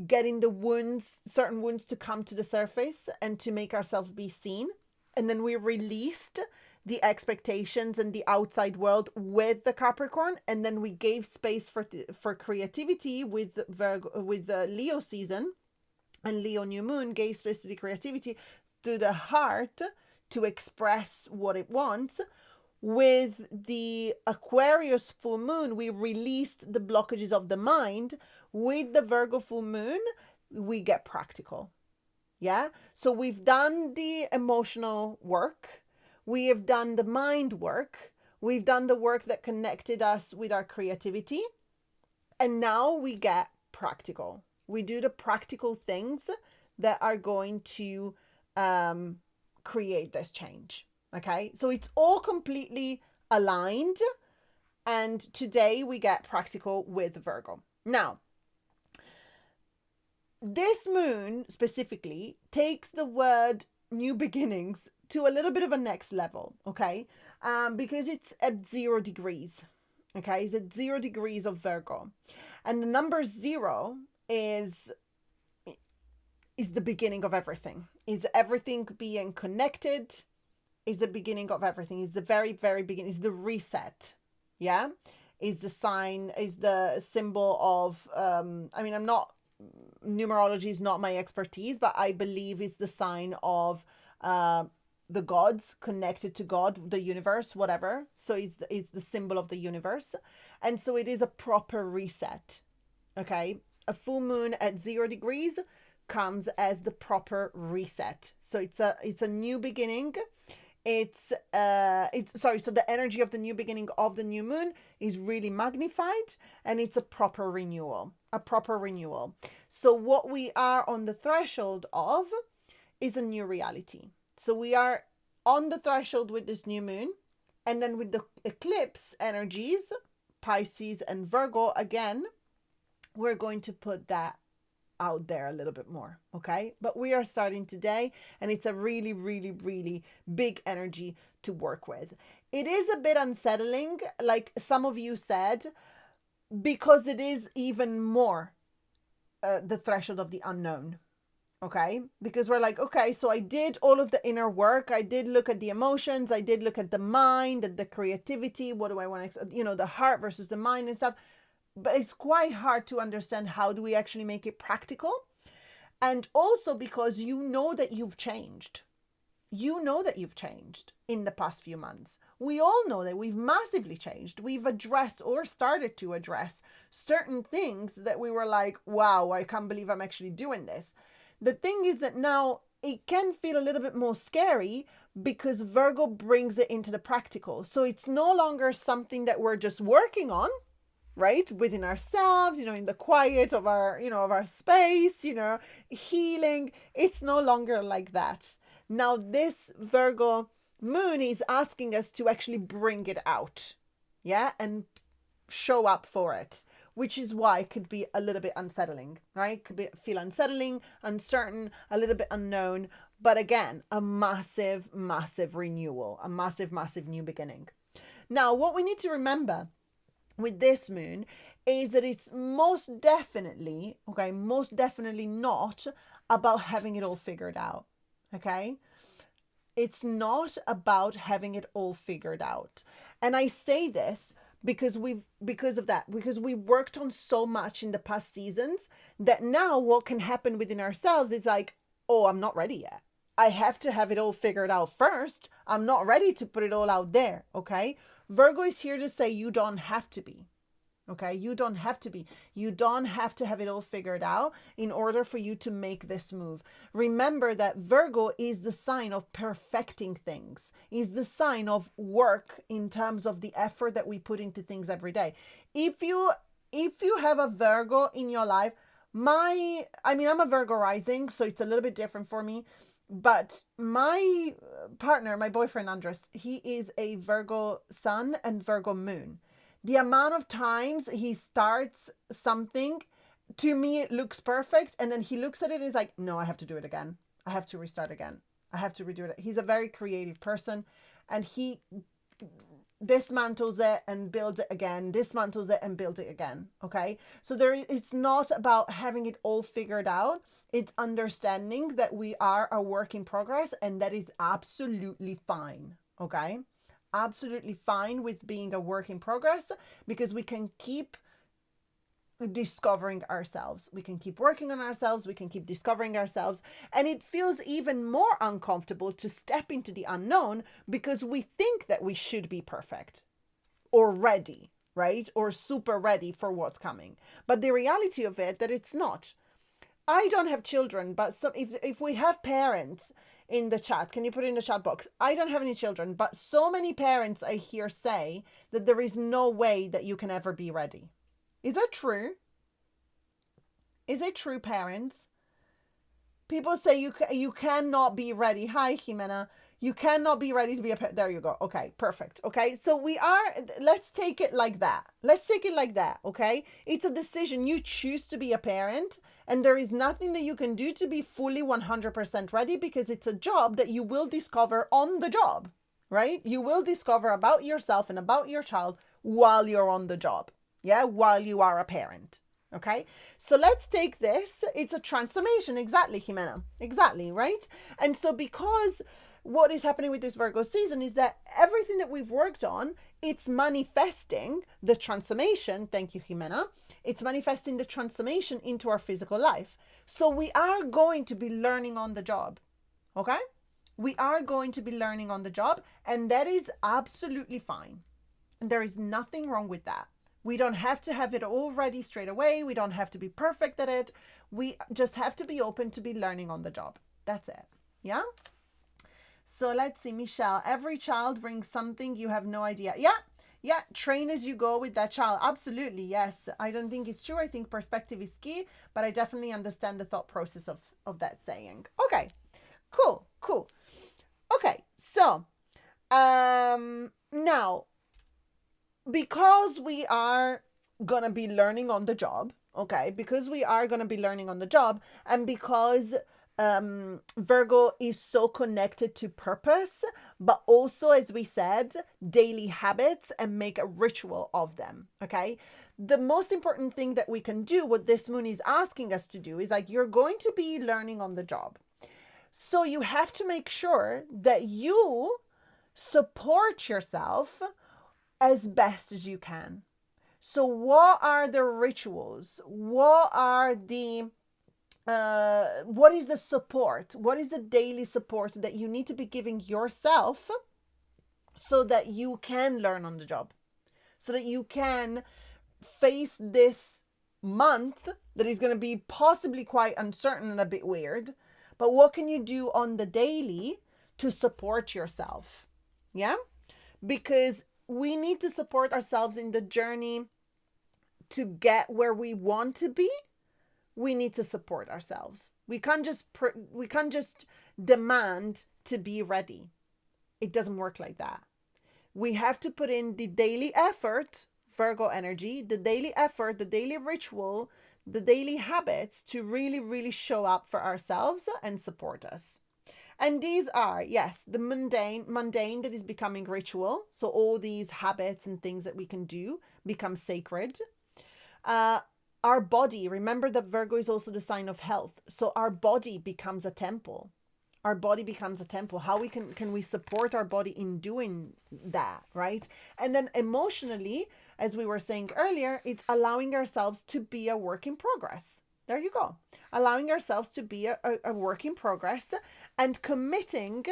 getting the wounds, certain wounds, to come to the surface and to make ourselves be seen. And then we released the expectations and the outside world with the Capricorn, and then we gave space for creativity with Virgo, with the Leo season, and Leo new moon gave space to the creativity, to the heart, to express what it wants. With the Aquarius full moon, we released the blockages of the mind. With the Virgo full moon, we get practical. Yeah, so we've done the emotional work, we have done the mind work, we've done the work that connected us with our creativity, and now we get practical. We do the practical things that are going to create this change. Okay, so it's all completely aligned, and today we get practical with Virgo. Now, this moon specifically takes the word new beginnings to a little bit of a next level, okay? Because it's at 0 degrees, okay? It's at 0 degrees of Virgo. And the number 0 is the beginning of everything. Is everything being connected? Is the beginning of everything. Is the very, very beginning. Is the reset, yeah? Is the sign, is the symbol of, numerology is not my expertise, but I believe it's the sign of the gods, connected to God, the universe, whatever. So it's the symbol of the universe. And so it is a proper reset. Okay. A full moon at 0 degrees comes as the proper reset. So it's a new beginning. So the energy of the new beginning of the new moon is really magnified, and it's a proper renewal. So what we are on the threshold of is a new reality. So we are on the threshold with this new moon, and then with the eclipse energies, Pisces and Virgo, again, we're going to put that out there a little bit more. Okay, but we are starting today, and it's a really, really, really big energy to work with. It is a bit unsettling, like some of you said, because it is even more the threshold of the unknown. Okay, because we're like, okay, so I did all of the inner work, I did look at the emotions, I did look at the mind and the creativity, what do I want to, the heart versus the mind and stuff. But it's quite hard to understand, how do we actually make it practical? And also because you know that you've changed. You know that you've changed in the past few months. We all know that we've massively changed. We've addressed, or started to address, certain things that we were like, wow, I can't believe I'm actually doing this. The thing is that now it can feel a little bit more scary, because Virgo brings it into the practical. So it's no longer something that we're just working on, right, within ourselves, in the quiet of our space, healing. It's no longer like that. Now this Virgo moon is asking us to actually bring it out, yeah, and show up for it, which is why it could be a little bit unsettling, right? Feel unsettling, uncertain, a little bit unknown, but again, a massive, massive renewal, a massive, massive new beginning. Now, what we need to remember with this moon is that it's most definitely not about having it all figured out. Okay, it's not about having it all figured out. And I say this because we worked on so much in the past seasons that now what can happen within ourselves is like, oh, I'm not ready yet. I have to have it all figured out first. I'm not ready to put it all out there. Okay, Virgo is here to say you don't have to be. Okay, you don't have to be. You don't have to have it all figured out in order for you to make this move. Remember that Virgo is the sign of perfecting things, is the sign of work in terms of the effort that we put into things every day. If you have a Virgo in your life, I'm a Virgo rising, so it's a little bit different for me. But my partner, my boyfriend Andres, he is a Virgo sun and Virgo moon. The amount of times he starts something, to me it looks perfect, and then he looks at it and is like, no, I have to do it again. I have to restart again. I have to redo it. He's a very creative person, and he dismantles it and builds it again, dismantles it and builds it again. Okay, so it's not about having it all figured out. It's understanding that we are a work in progress, and that is absolutely fine. Okay, absolutely fine with being a work in progress, because we can keep discovering ourselves. We can keep working on ourselves. We can keep discovering ourselves. And it feels even more uncomfortable to step into the unknown because we think that we should be perfect or ready, right? Or super ready for what's coming. But the reality of it, that it's not. I don't have children, but if we have parents in the chat, can you put it in the chat box? I don't have any children, but so many parents I hear say that there is no way that you can ever be ready. Is that true? Is it true, parents? People say you cannot be ready. Hi, Jimena. You cannot be ready to be a parent. There you go. Okay, perfect. Okay, so let's take it like that. Let's take it like that, okay? It's a decision. You choose to be a parent, and there is nothing that you can do to be fully 100% ready, because it's a job that you will discover on the job, right? You will discover about yourself and about your child while you're on the job, yeah? While you are a parent. Okay, so let's take this. It's a transformation. Exactly, Jimena. Exactly, right? And so because what is happening with this Virgo season is that everything that we've worked on, it's manifesting the transformation. Thank you, Jimena. It's manifesting the transformation into our physical life. So we are going to be learning on the job. Okay? We are going to be learning on the job, and that is absolutely fine. And there is nothing wrong with that. We don't have to have it all ready straight away. We don't have to be perfect at it. We just have to be open to be learning on the job. That's it. Yeah? So let's see, Michelle. Every child brings something you have no idea. Yeah. Train as you go with that child. Absolutely, yes. I don't think it's true. I think perspective is key, but I definitely understand the thought process of that saying. Okay, cool. Okay, so now, because we are going to be learning on the job, okay, because we are going to be learning on the job, and because Virgo is so connected to purpose, but also, as we said, daily habits, and make a ritual of them, okay? The most important thing that we can do, what this moon is asking us to do, is like, you're going to be learning on the job. So you have to make sure that you support yourself as best as you can. So what are the rituals? What is the support? What is the daily support that you need to be giving yourself so that you can learn on the job? So that you can face this month that is going to be possibly quite uncertain and a bit weird. But what can you do on the daily to support yourself? Yeah? Because we need to support ourselves in the journey to get where we want to be. We need to support ourselves. We can't just demand to be ready. It doesn't work like that. We have to put in the daily effort, Virgo energy, the daily effort, the daily ritual, the daily habits to really, really show up for ourselves and support us. And these are, yes, the mundane that is becoming ritual. So all these habits and things that we can do become sacred. Uh, our body, remember that Virgo is also the sign of health. So our body becomes a temple. Our body becomes a temple. How we can we support our body in doing that, right? And then emotionally, as we were saying earlier, it's allowing ourselves to be a work in progress. There you go. Allowing ourselves to be a work in progress and committing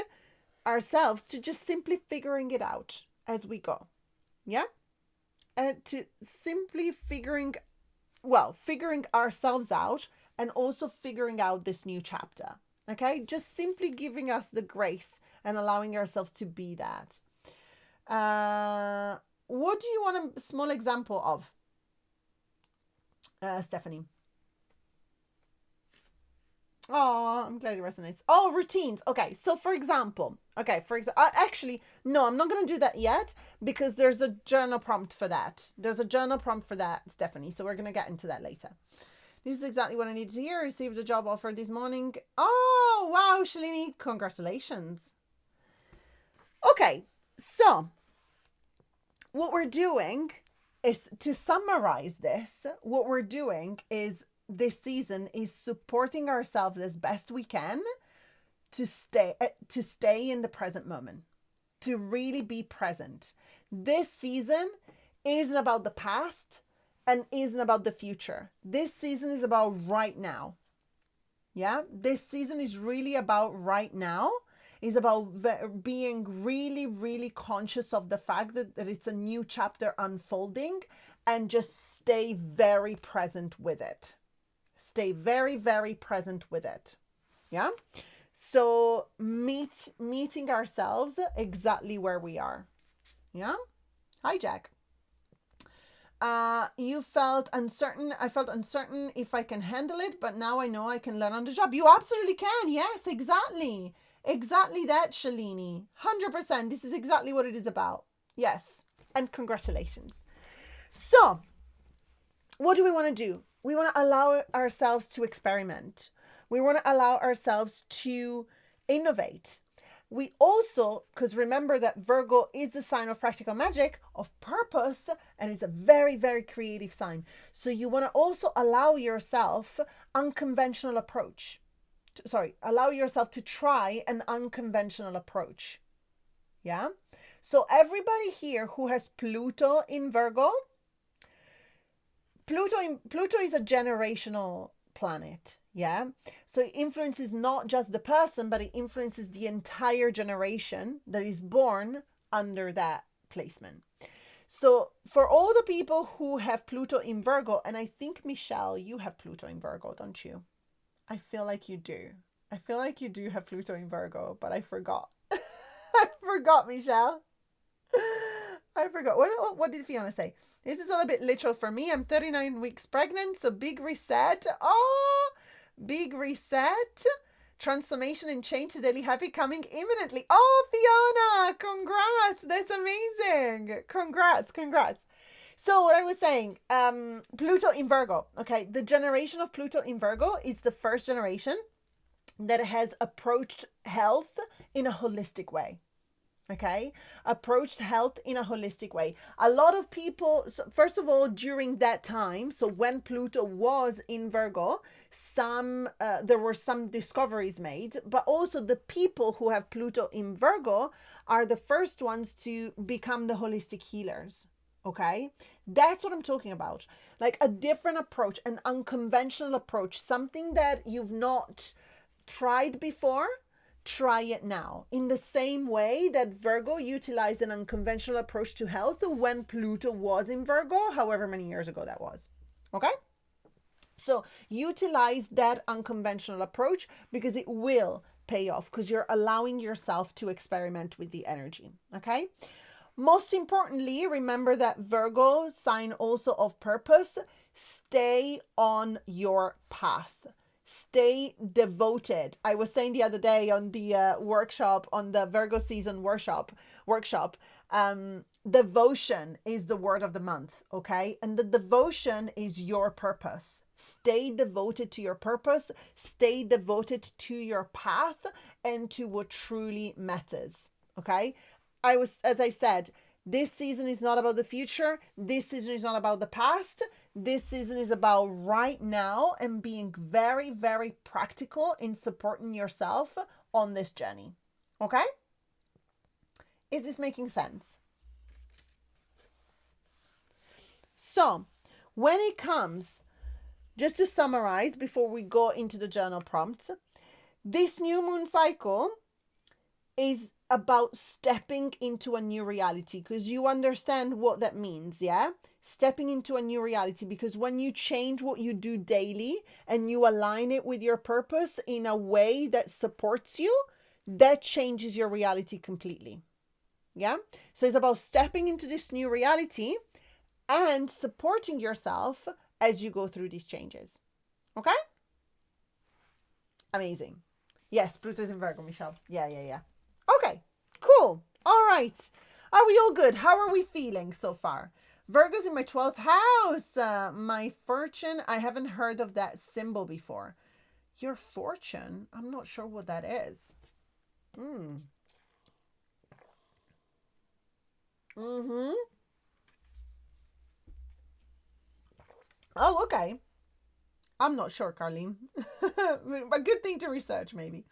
ourselves to just simply figuring it out as we go. Yeah? To simply figuring ourselves out and also figuring out this new chapter. Okay? Just simply giving us the grace and allowing ourselves to be that. What do you want a small example of, Stephanie? Oh, I'm glad it resonates. Oh, routines. Okay, so for example, actually, no, I'm not going to do that yet because there's a journal prompt for that. Stephanie. So we're going to get into that later. This is exactly what I needed to hear. I received a job offer this morning. Oh, wow, Shalini. Congratulations. Okay, so what we're doing is, to summarize this, what we're doing is this season is supporting ourselves as best we can to stay in the present moment, to really be present. This season isn't about the past and isn't about the future. This season is about right now. Yeah, this season is really about right now. Is about being really, really conscious of the fact that it's a new chapter unfolding, and just stay very present with it. Stay very, very present with it. Yeah. So meeting ourselves exactly where we are. Yeah. Hi, Jack. You felt uncertain. I felt uncertain if I can handle it, but now I know I can learn on the job. You absolutely can. Yes, exactly. Exactly that, Shalini. 100%. This is exactly what it is about. Yes. And congratulations. So, what do we want to do? We want to allow ourselves to experiment. We want to allow ourselves to innovate. We also, because remember that Virgo is the sign of practical magic, of purpose, and it's a very, very creative sign. So you want to also allow yourself unconventional approach. Allow yourself to try an unconventional approach. Yeah? So everybody here who has Pluto in Virgo, Pluto is a generational planet. Yeah. So it influences not just the person, but it influences the entire generation that is born under that placement. So for all the people who have Pluto in Virgo, and I think, Michelle, you have Pluto in Virgo, don't you? I feel like you do. I feel like you do have Pluto in Virgo, but I forgot. I forgot, Michelle. I forgot. What did Fiona say? This is all a bit literal for me. I'm 39 weeks pregnant, so big reset. Oh, big reset. Transformation and change to daily habit coming imminently. Oh, Fiona, congrats. That's amazing. Congrats. So what I was saying, Pluto in Virgo. Okay, the generation of Pluto in Virgo is the first generation that has approached health in a holistic way. Okay, approached health in a holistic way. A lot of people, so first of all, during that time, so when Pluto was in Virgo, there were some discoveries made, but also the people who have Pluto in Virgo are the first ones to become the holistic healers. Okay, that's what I'm talking about. Like a different approach, an unconventional approach, something that you've not tried before. Try it now. In the same way that Virgo utilized an unconventional approach to health when Pluto was in Virgo, however many years ago that was. Okay? So utilize that unconventional approach because it will pay off, because you're allowing yourself to experiment with the energy. Okay? Most importantly, remember that Virgo, sign also of purpose, stay on your path. Stay devoted. I was saying the other day on the workshop, on the Virgo season workshop, devotion is the word of the month, okay? And the devotion is your purpose. Stay devoted to your purpose. Stay devoted to your path and to what truly matters, okay? As I said, this season is not about the future. This season is not about the past. This season is about right now and being very, very practical in supporting yourself on this journey. Okay? Is this making sense? So, when it comes, just to summarize before we go into the journal prompts, this new moon cycle is about stepping into a new reality, because you understand what that means, yeah? Stepping into a new reality, because when you change what you do daily and you align it with your purpose in a way that supports you, that changes your reality completely. Yeah? So it's about stepping into this new reality and supporting yourself as you go through these changes. Okay? Amazing. Yes, Pluto's in Virgo, Michelle. Yeah. Okay, cool. All right. Are we all good? How are we feeling so far? Virgo's in my 12th house. My fortune, I haven't heard of that symbol before. Your fortune, I'm not sure what that is. Oh, okay. I'm not sure, Carlene. A good thing to research, maybe.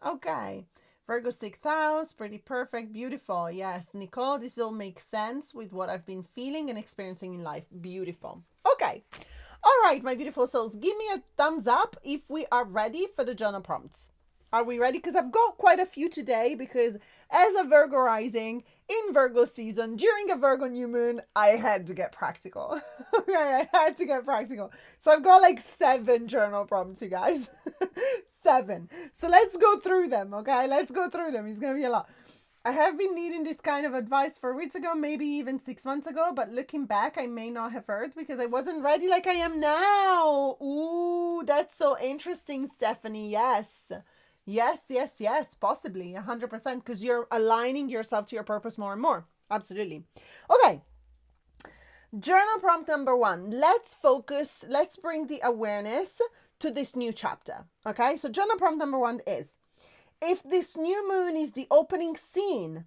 Okay. Virgo 6th house, pretty perfect, beautiful. Yes, Nicole, this all makes sense with what I've been feeling and experiencing in life. Beautiful. Okay. All right, my beautiful souls, give me a thumbs up if we are ready for the journal prompts. Are we ready? Because I've got quite a few today, because as a Virgo rising in Virgo season during a Virgo new moon, I had to get practical. Okay, I had to get practical. So I've got like 7 journal prompts, you guys. 7. So let's go through them, okay? Let's go through them. It's going to be a lot. I have been needing this kind of advice for weeks ago, maybe even 6 months ago, but looking back, I may not have heard because I wasn't ready like I am now. Ooh, that's so interesting, Stephanie. Yes. Yes, possibly 100%, because you're aligning yourself to your purpose more and more. Absolutely. Okay. Journal prompt number 1. Let's focus. Let's bring the awareness to this new chapter. Okay. So journal prompt number 1 is, if this new moon is the opening scene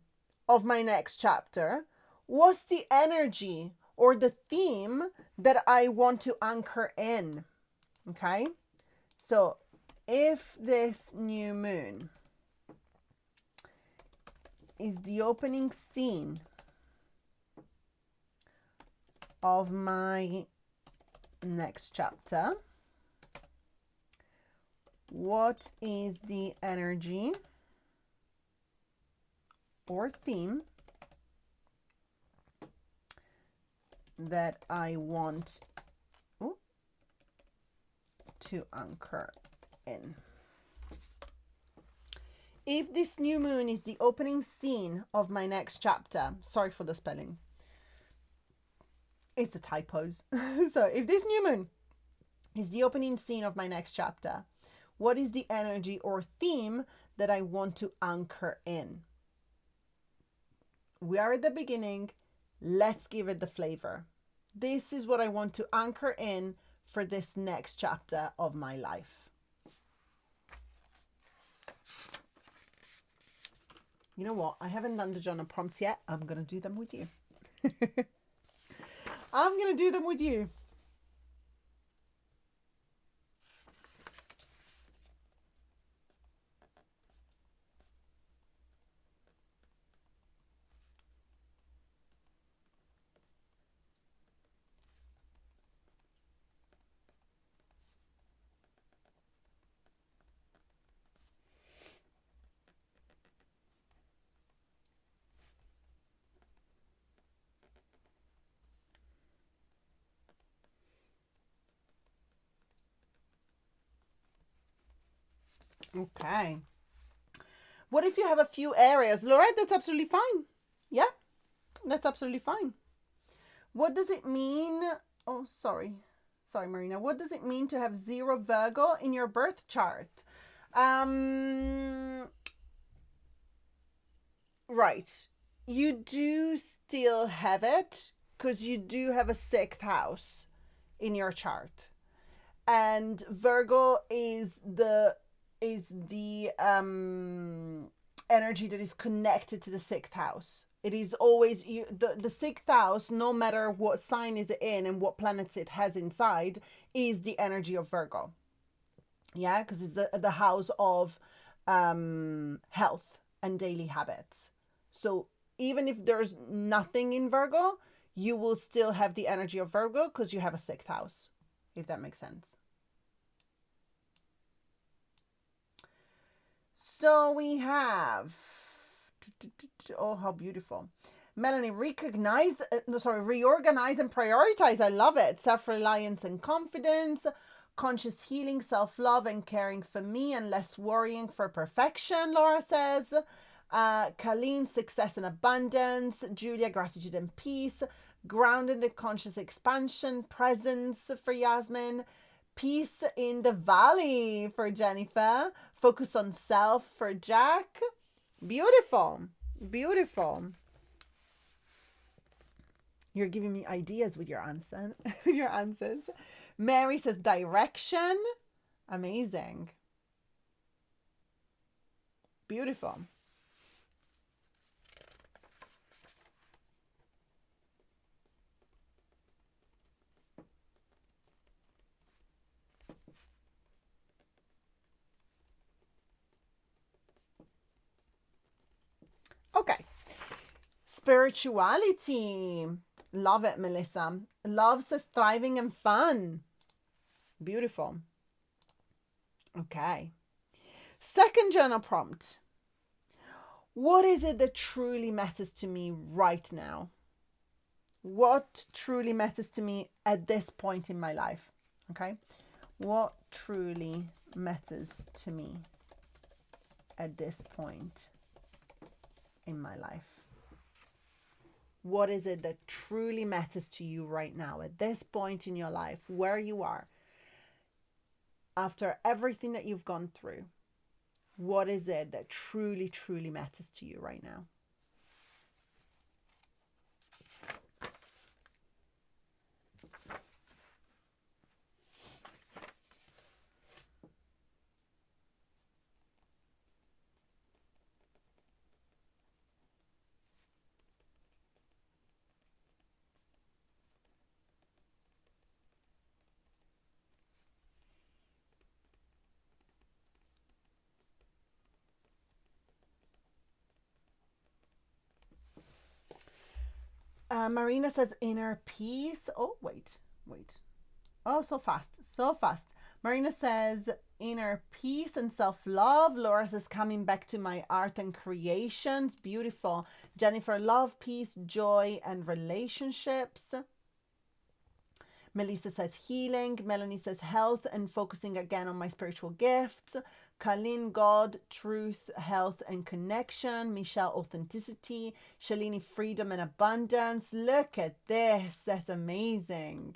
of my next chapter, what's the energy or the theme that I want to anchor in? Okay. So if this new moon is the opening scene of my next chapter, what is the energy or theme that I want to anchor in? If this new moon is the opening scene of my next chapter, sorry for the spelling, it's a typos. So if this new moon is the opening scene of my next chapter, what is the energy or theme that I want to anchor in? We are at the beginning. Let's give it the flavor. This is what I want to anchor in for this next chapter of my life. You know what? I haven't done the journal prompts yet. I'm going to do them with you. I'm going to do them with you. Okay. What if you have a few areas? Laurette, that's absolutely fine. Yeah, that's absolutely fine. What does it mean? Oh, sorry. Sorry, Marina. What does it mean to have 0 Virgo in your birth chart? Right. You do still have it because you do have a 6th house in your chart. And Virgo is the energy that is connected to the 6th house. It is always the 6th house, no matter what sign is it in and what planets it has inside, is the energy of Virgo. Yeah, because it's the house of health and daily habits. So even if there's nothing in Virgo, you will still have the energy of Virgo because you have a 6th house, if that makes sense. So we have, oh, how beautiful. Melanie, reorganize and prioritize. I love it. Self-reliance and confidence, conscious healing, self-love and caring for me, and less worrying for perfection, Laura says. Colleen, success and abundance. Julia, gratitude and peace. Grounded in conscious expansion, presence for Yasmin. Peace in the valley for Jennifer. Focus on self for Jack. Beautiful. Beautiful. You're giving me ideas with your answer, your answers. Mary says direction. Amazing. Beautiful. Okay. Spirituality. Love it, Melissa. Love says thriving and fun. Beautiful. Okay. Second journal prompt. What is it that truly matters to me right now? What truly matters to me at this point in my life? Okay. What truly matters to me at this point in my life? What is it that truly matters to you right now at this point in your life, where you are, after everything that you've gone through? What is it that truly, truly matters to you right now? Marina says inner peace. Oh, wait. Oh, so fast. Marina says inner peace and self-love. Laura says coming back to my art and creations. Beautiful. Jennifer, love, peace, joy, and relationships. Melissa says healing. Melanie says health and focusing again on my spiritual gifts. Colleen, God, truth, health, and connection. Michelle, authenticity. Shalini, freedom and abundance. Look at this. That's amazing.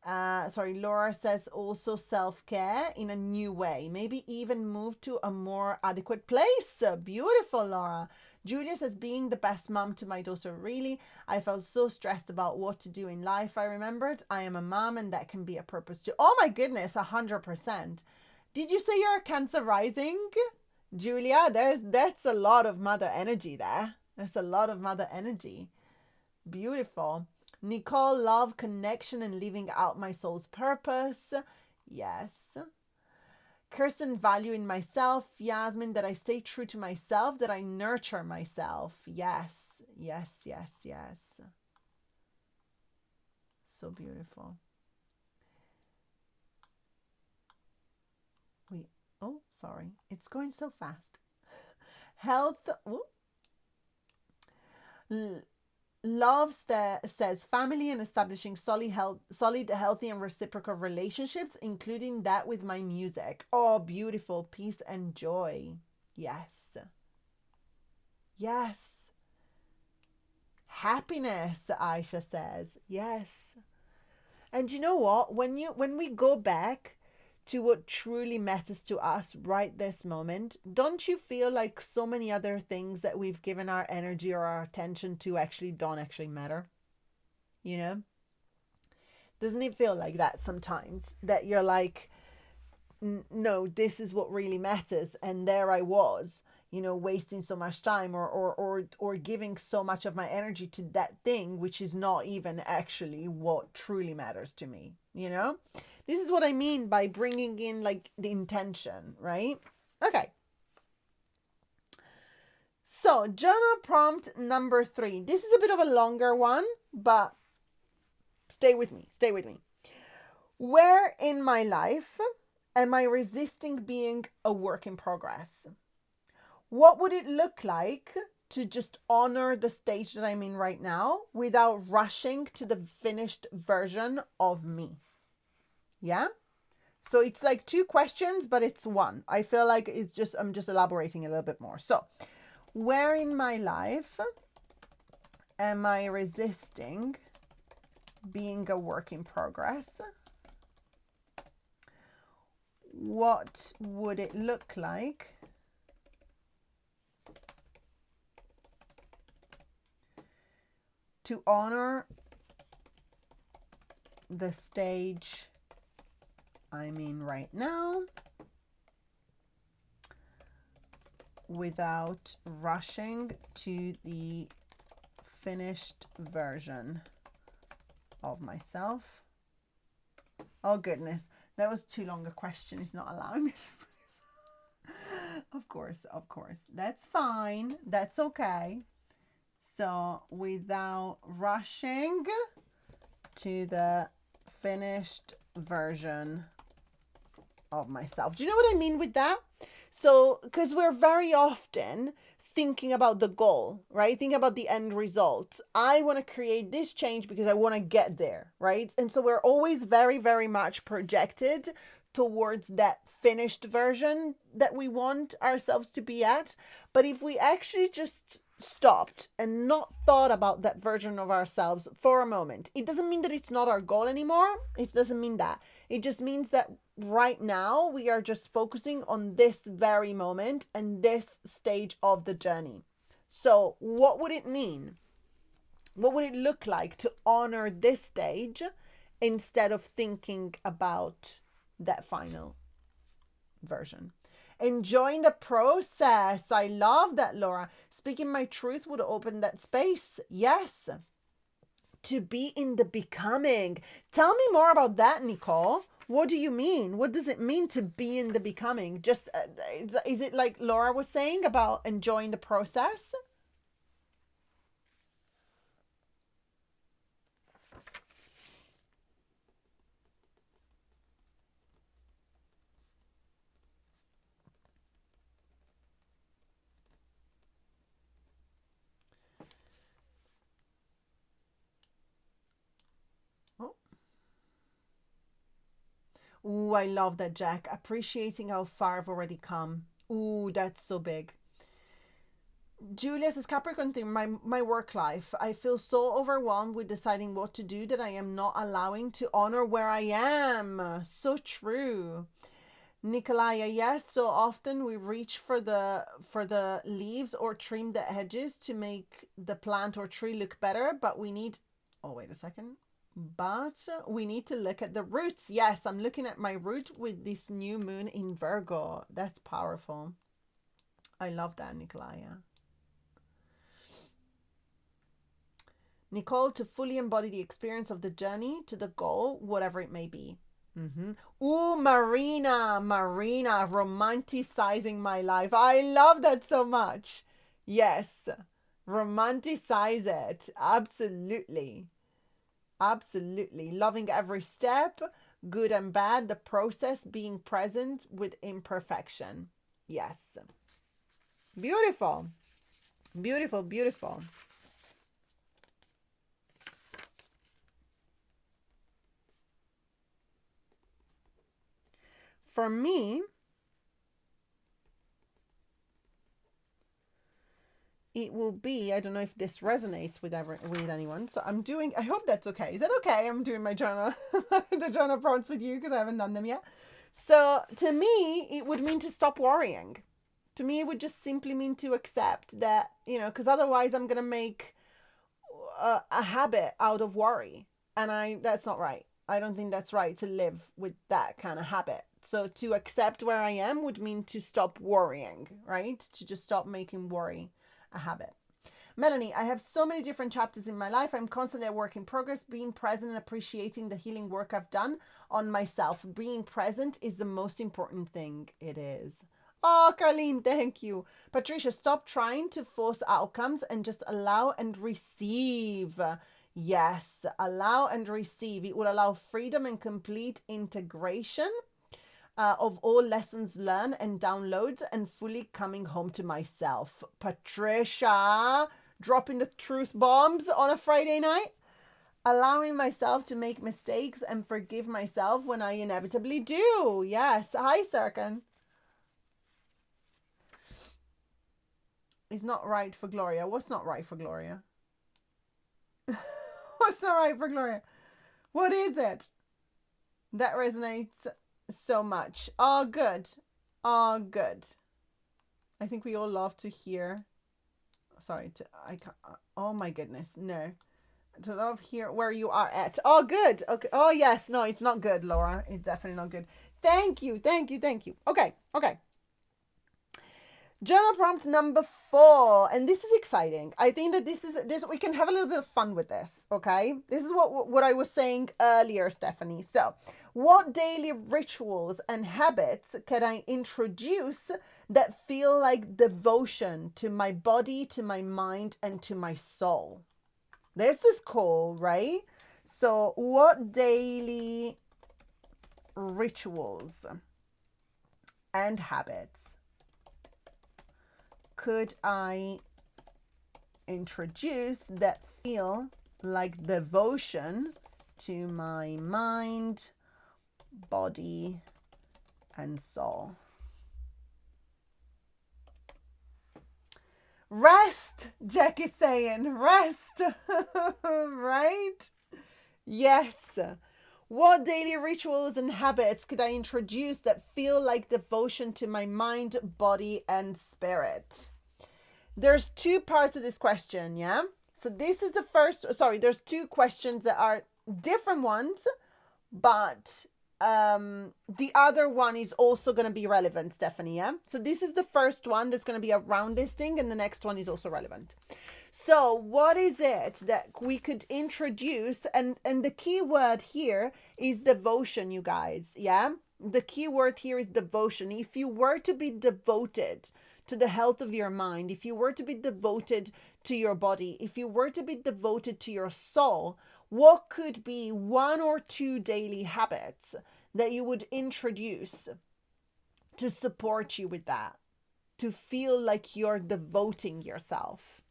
Laura says also self-care in a new way. Maybe even move to a more adequate place. Beautiful, Laura. Julia says being the best mom to my daughter. Really, I felt so stressed about what to do in life. I remembered I am a mom and that can be a purpose too. Oh my goodness, 100%. Did you say you're a Cancer rising? Julia, that's a lot of mother energy there. That's a lot of mother energy. Beautiful. Nicole, love, connection, and living out my soul's purpose. Yes. Kirsten, value in myself. Yasmin, that I stay true to myself, that I nurture myself. Yes. So beautiful. Oh, sorry. It's going so fast. Health. Love says family and establishing solid, healthy, and reciprocal relationships, including that with my music. Oh, beautiful. Peace and joy. Yes. Happiness, Aisha says. Yes. And you know what? When we go back to what truly matters to us right this moment, don't you feel like so many other things that we've given our energy or our attention to actually don't actually matter? You know? Doesn't it feel like that sometimes? That you're like, no, this is what really matters, and there I was, wasting so much time, or giving so much of my energy to that thing which is not even actually what truly matters to me. This is what I mean by bringing in like the intention, right? Okay, so journal prompt number 3. This is a bit of a longer one, but stay with me. Where in my life am I resisting being a work in progress? What would it look like to just honor the stage that I'm in right now without rushing to the finished version of me? Yeah? So it's like 2 questions, but it's one. I feel like I'm just elaborating a little bit more. So, where in my life am I resisting being a work in progress? What would it look like to honor the stage I'm in right now without rushing to the finished version of myself? Oh goodness, that was too long a question. It's not allowing me to. Of course. That's fine. That's okay. So without rushing to the finished version of myself. Do you know what I mean with that? So, because we're very often thinking about the goal, right? Thinking about the end result. I want to create this change because I want to get there, right? And so we're always very, very much projected towards that finished version that we want ourselves to be at. But if we actually just stopped and not thought about that version of ourselves for a moment, it doesn't mean that it's not our goal anymore. It doesn't mean that. It just means that right now we are just focusing on this very moment and this stage of the journey. So what would it mean? What would it look like to honor this stage instead of thinking about that final version? Enjoying the process. I love that, Laura. Speaking my truth would open that space. Yes. To be in the becoming. Tell me more about that, Nicole. What do you mean? What does it mean to be in the becoming? Just, is it like Laura was saying about enjoying the process? Ooh, I love that, Jack. Appreciating how far I've already come. Ooh, that's so big. Julia says, Capricorn thing, my work life. I feel so overwhelmed with deciding what to do that I am not allowing to honor where I am. So true. Nikolaya, yes, so often we reach for the leaves or trim the edges to make the plant or tree look better, but we need, oh wait a second. But we need to look at the roots. Yes, I'm looking at my root with this new moon in Virgo. That's powerful. I love that, Nikolaya. Nicole, to fully embody the experience of the journey to the goal, whatever it may be. Ooh, Marina, romanticizing my life. I love that so much. Yes, romanticize it. Absolutely. Absolutely. Loving every step, good and bad, the process, being present with imperfection. Yes. Beautiful. Beautiful, beautiful. For me, it will be, I don't know if this resonates with anyone. So I hope that's okay. Is that okay? I'm doing my journal, the journal prompts with you because I haven't done them yet. So to me, it would mean to stop worrying. To me, it would just simply mean to accept that, because otherwise I'm going to make a habit out of worry. And that's not right. I don't think that's right to live with that kind of habit. So to accept where I am would mean to stop worrying, right? To just stop making worry a habit. Melanie, I have so many different chapters in my life. I'm constantly a work in progress, being present and appreciating the healing work I've done on myself. Being present is the most important thing. It is. Oh, Carlene, thank you. Patricia, stop trying to force outcomes and just allow and receive. Yes, allow and receive. It will allow freedom and complete integration of all lessons learned and downloads and fully coming home to myself. Patricia, dropping the truth bombs on a Friday night. Allowing myself to make mistakes and forgive myself when I inevitably do. Yes. Hi, Serkan. It's not right for Gloria. What's not right for Gloria? What's not right for Gloria? What is it that resonates so much? Oh, good. Oh, good. I think we all love to hear. Sorry, I can't. Oh my goodness, no. To love hear where you are at. Oh, good. Okay. Oh, yes. No, it's not good, Laura. It's definitely not good. Thank you. Thank you. Thank you. Okay. Okay. Journal prompt number 4, and this is exciting. I think that this we can have a little bit of fun with this. Okay, this is what I was saying earlier, Stephanie. So, what daily rituals and habits can I introduce that feel like devotion to my body, to my mind, and to my soul? This is cool, right? So, what daily rituals and habits could I introduce that feel like devotion to my mind, body, and soul? Rest, Jack is saying. Rest. Right? Yes. What daily rituals and habits could I introduce that feel like devotion to my mind, body, and spirit? There's 2 parts of this question, yeah? So this is the first, there's 2 questions that are different ones, but the other one is also going to be relevant, Stephanie, yeah? So this is the first one that's going to be around this thing, and the next one is also relevant. So what is it that we could introduce? And the key word here is devotion, you guys, yeah? The key word here is devotion. If you were to be devoted to the health of your mind, if you were to be devoted to your body, if you were to be devoted to your soul, what could be 1 or 2 daily habits that you would introduce to support you with that, to feel like you're devoting yourself?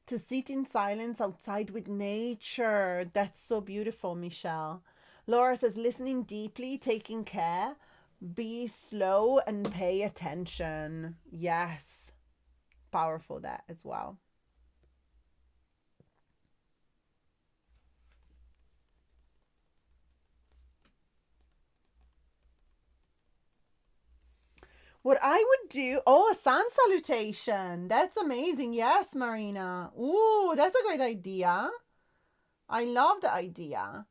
To sit in silence outside with nature. That's so beautiful, Michelle. Laura says, listening deeply, taking care, be slow and pay attention. Yes. Powerful, that as well. What I would do, a sun salutation. That's amazing. Yes, Marina. Ooh, that's a great idea. I love the idea.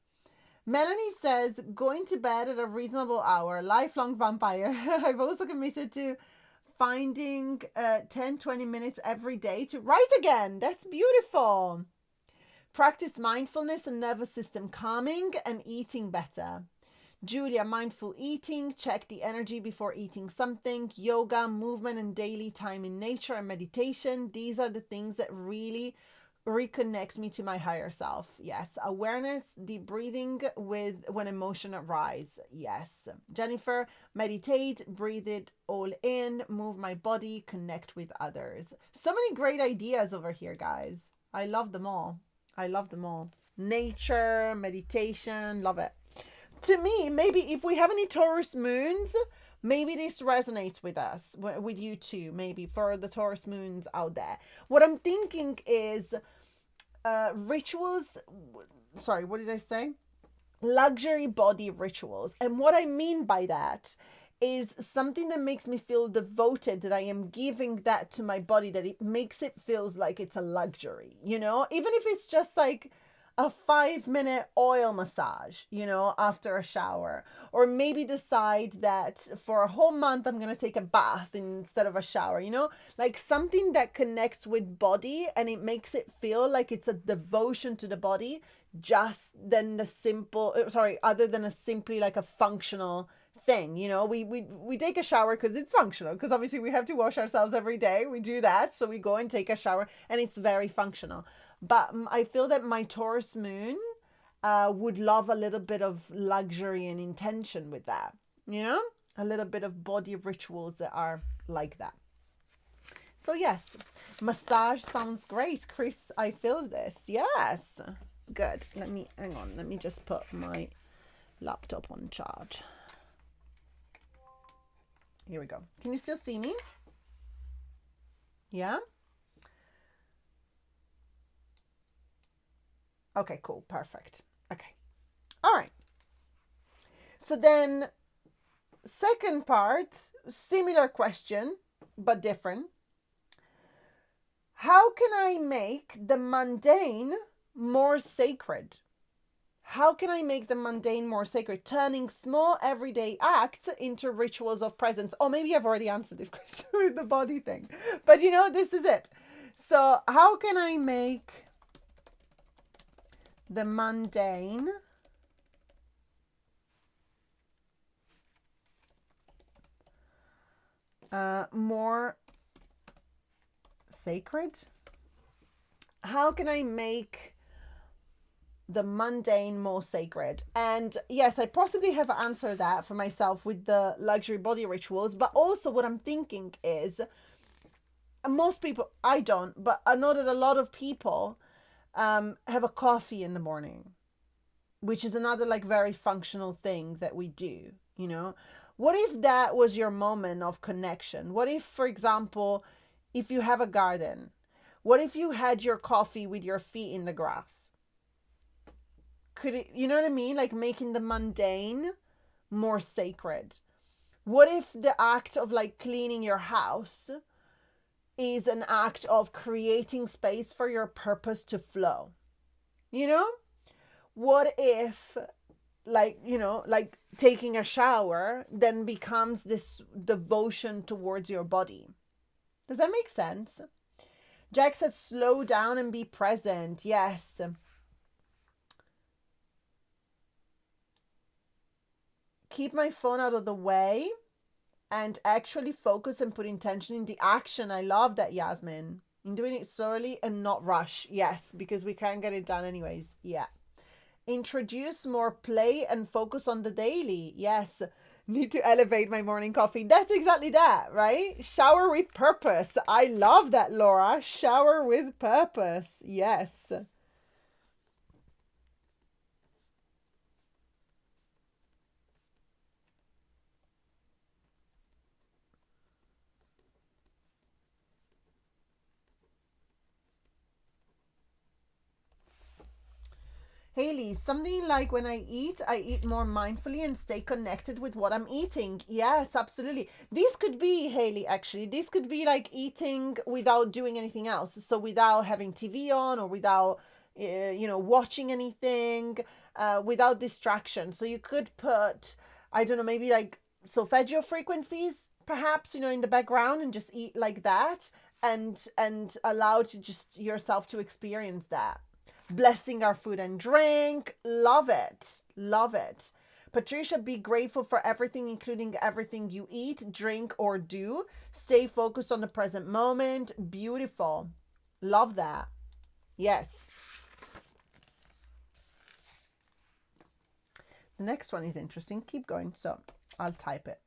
Melanie says, going to bed at a reasonable hour. Lifelong vampire. I've also committed to finding 10-20 minutes every day to write again. That's beautiful. Practice mindfulness and nervous system calming and eating better. Julia, mindful eating, check the energy before eating something, yoga, movement, and daily time in nature and meditation. These are the things that really reconnects me to my higher self. Yes. Awareness, deep breathing with when emotion arise. Yes. Jennifer, meditate, breathe it all in, move my body, connect with others. So many great ideas over here, guys. I love them all. I love them all. Nature, meditation, love it. To me, maybe if we have any Taurus moons, maybe this resonates with us, with you too, maybe for the Taurus moons out there. What I'm thinking is rituals, sorry, what did I say? Luxury body rituals. And what I mean by that is something that makes me feel devoted, that I am giving that to my body, that it makes it feels like it's a luxury, you know, even if it's just like a 5-minute oil massage, you know, after a shower, or maybe decide that for a whole month I'm going to take a bath instead of a shower, you know, like something that connects with body and it makes it feel like it's a devotion to the body, just than the simple, sorry, other than a simply like a functional thing. You know, we take a shower because it's functional, because obviously we have to wash ourselves every day. We do that, so we go and take a shower and it's very functional. But I feel that my Taurus moon would love a little bit of luxury and intention with that, you know, a little bit of body rituals that are like that. So yes, massage sounds great. Chris, I feel this. Yes. Good. Hang on. Let me just put my laptop on charge. Here we go. Can you still see me? Yeah? Okay, cool. Perfect. Okay. All right. So then, second part, similar question, but different. How can I make the mundane more sacred? How can I make the mundane more sacred? Turning small everyday acts into rituals of presence. Oh, maybe I've already answered this question with the body thing. But you know, this is it. So how can I make the mundane more sacred? How can I make the mundane more sacred? And yes, I possibly have answered that for myself with the luxury body rituals, but also what I'm thinking is, most people, I don't, but I know that a lot of people have a coffee in the morning, which is another like very functional thing that we do, you know. What if that was your moment of connection? What if, for example, if you have a garden, what if you had your coffee with your feet in the grass? Could it, you know what I mean? Like making the mundane more sacred. What if the act of like cleaning your house is an act of creating space for your purpose to flow? You know? What if, like, you know, like taking a shower then becomes this devotion towards your body? Does that make sense? Jack says slow down and be present. Yes. Keep my phone out of the way and actually focus and put intention in the action. I love that, Yasmin. In doing it slowly and not rush. Yes, because we can't get it done anyways. Yeah. Introduce more play and focus on the daily. Yes. Need to elevate my morning coffee. That's exactly that, right? Shower with purpose. I love that, Laura. Shower with purpose. Yes. Haley, something like when I eat more mindfully and stay connected with what I'm eating. Yes, absolutely. This could be, Haley, actually, this could be like eating without doing anything else. So without having TV on or without, you know, watching anything, without distraction. So you could put, I don't know, maybe like solfeggio frequencies, perhaps, you know, in the background and just eat like that and allow to just yourself to experience that. Blessing our food and drink. Love it. Love it. Patricia, be grateful for everything, including everything you eat, drink, or do. Stay focused on the present moment. Beautiful. Love that. Yes. The next one is interesting. Keep going. So I'll type it.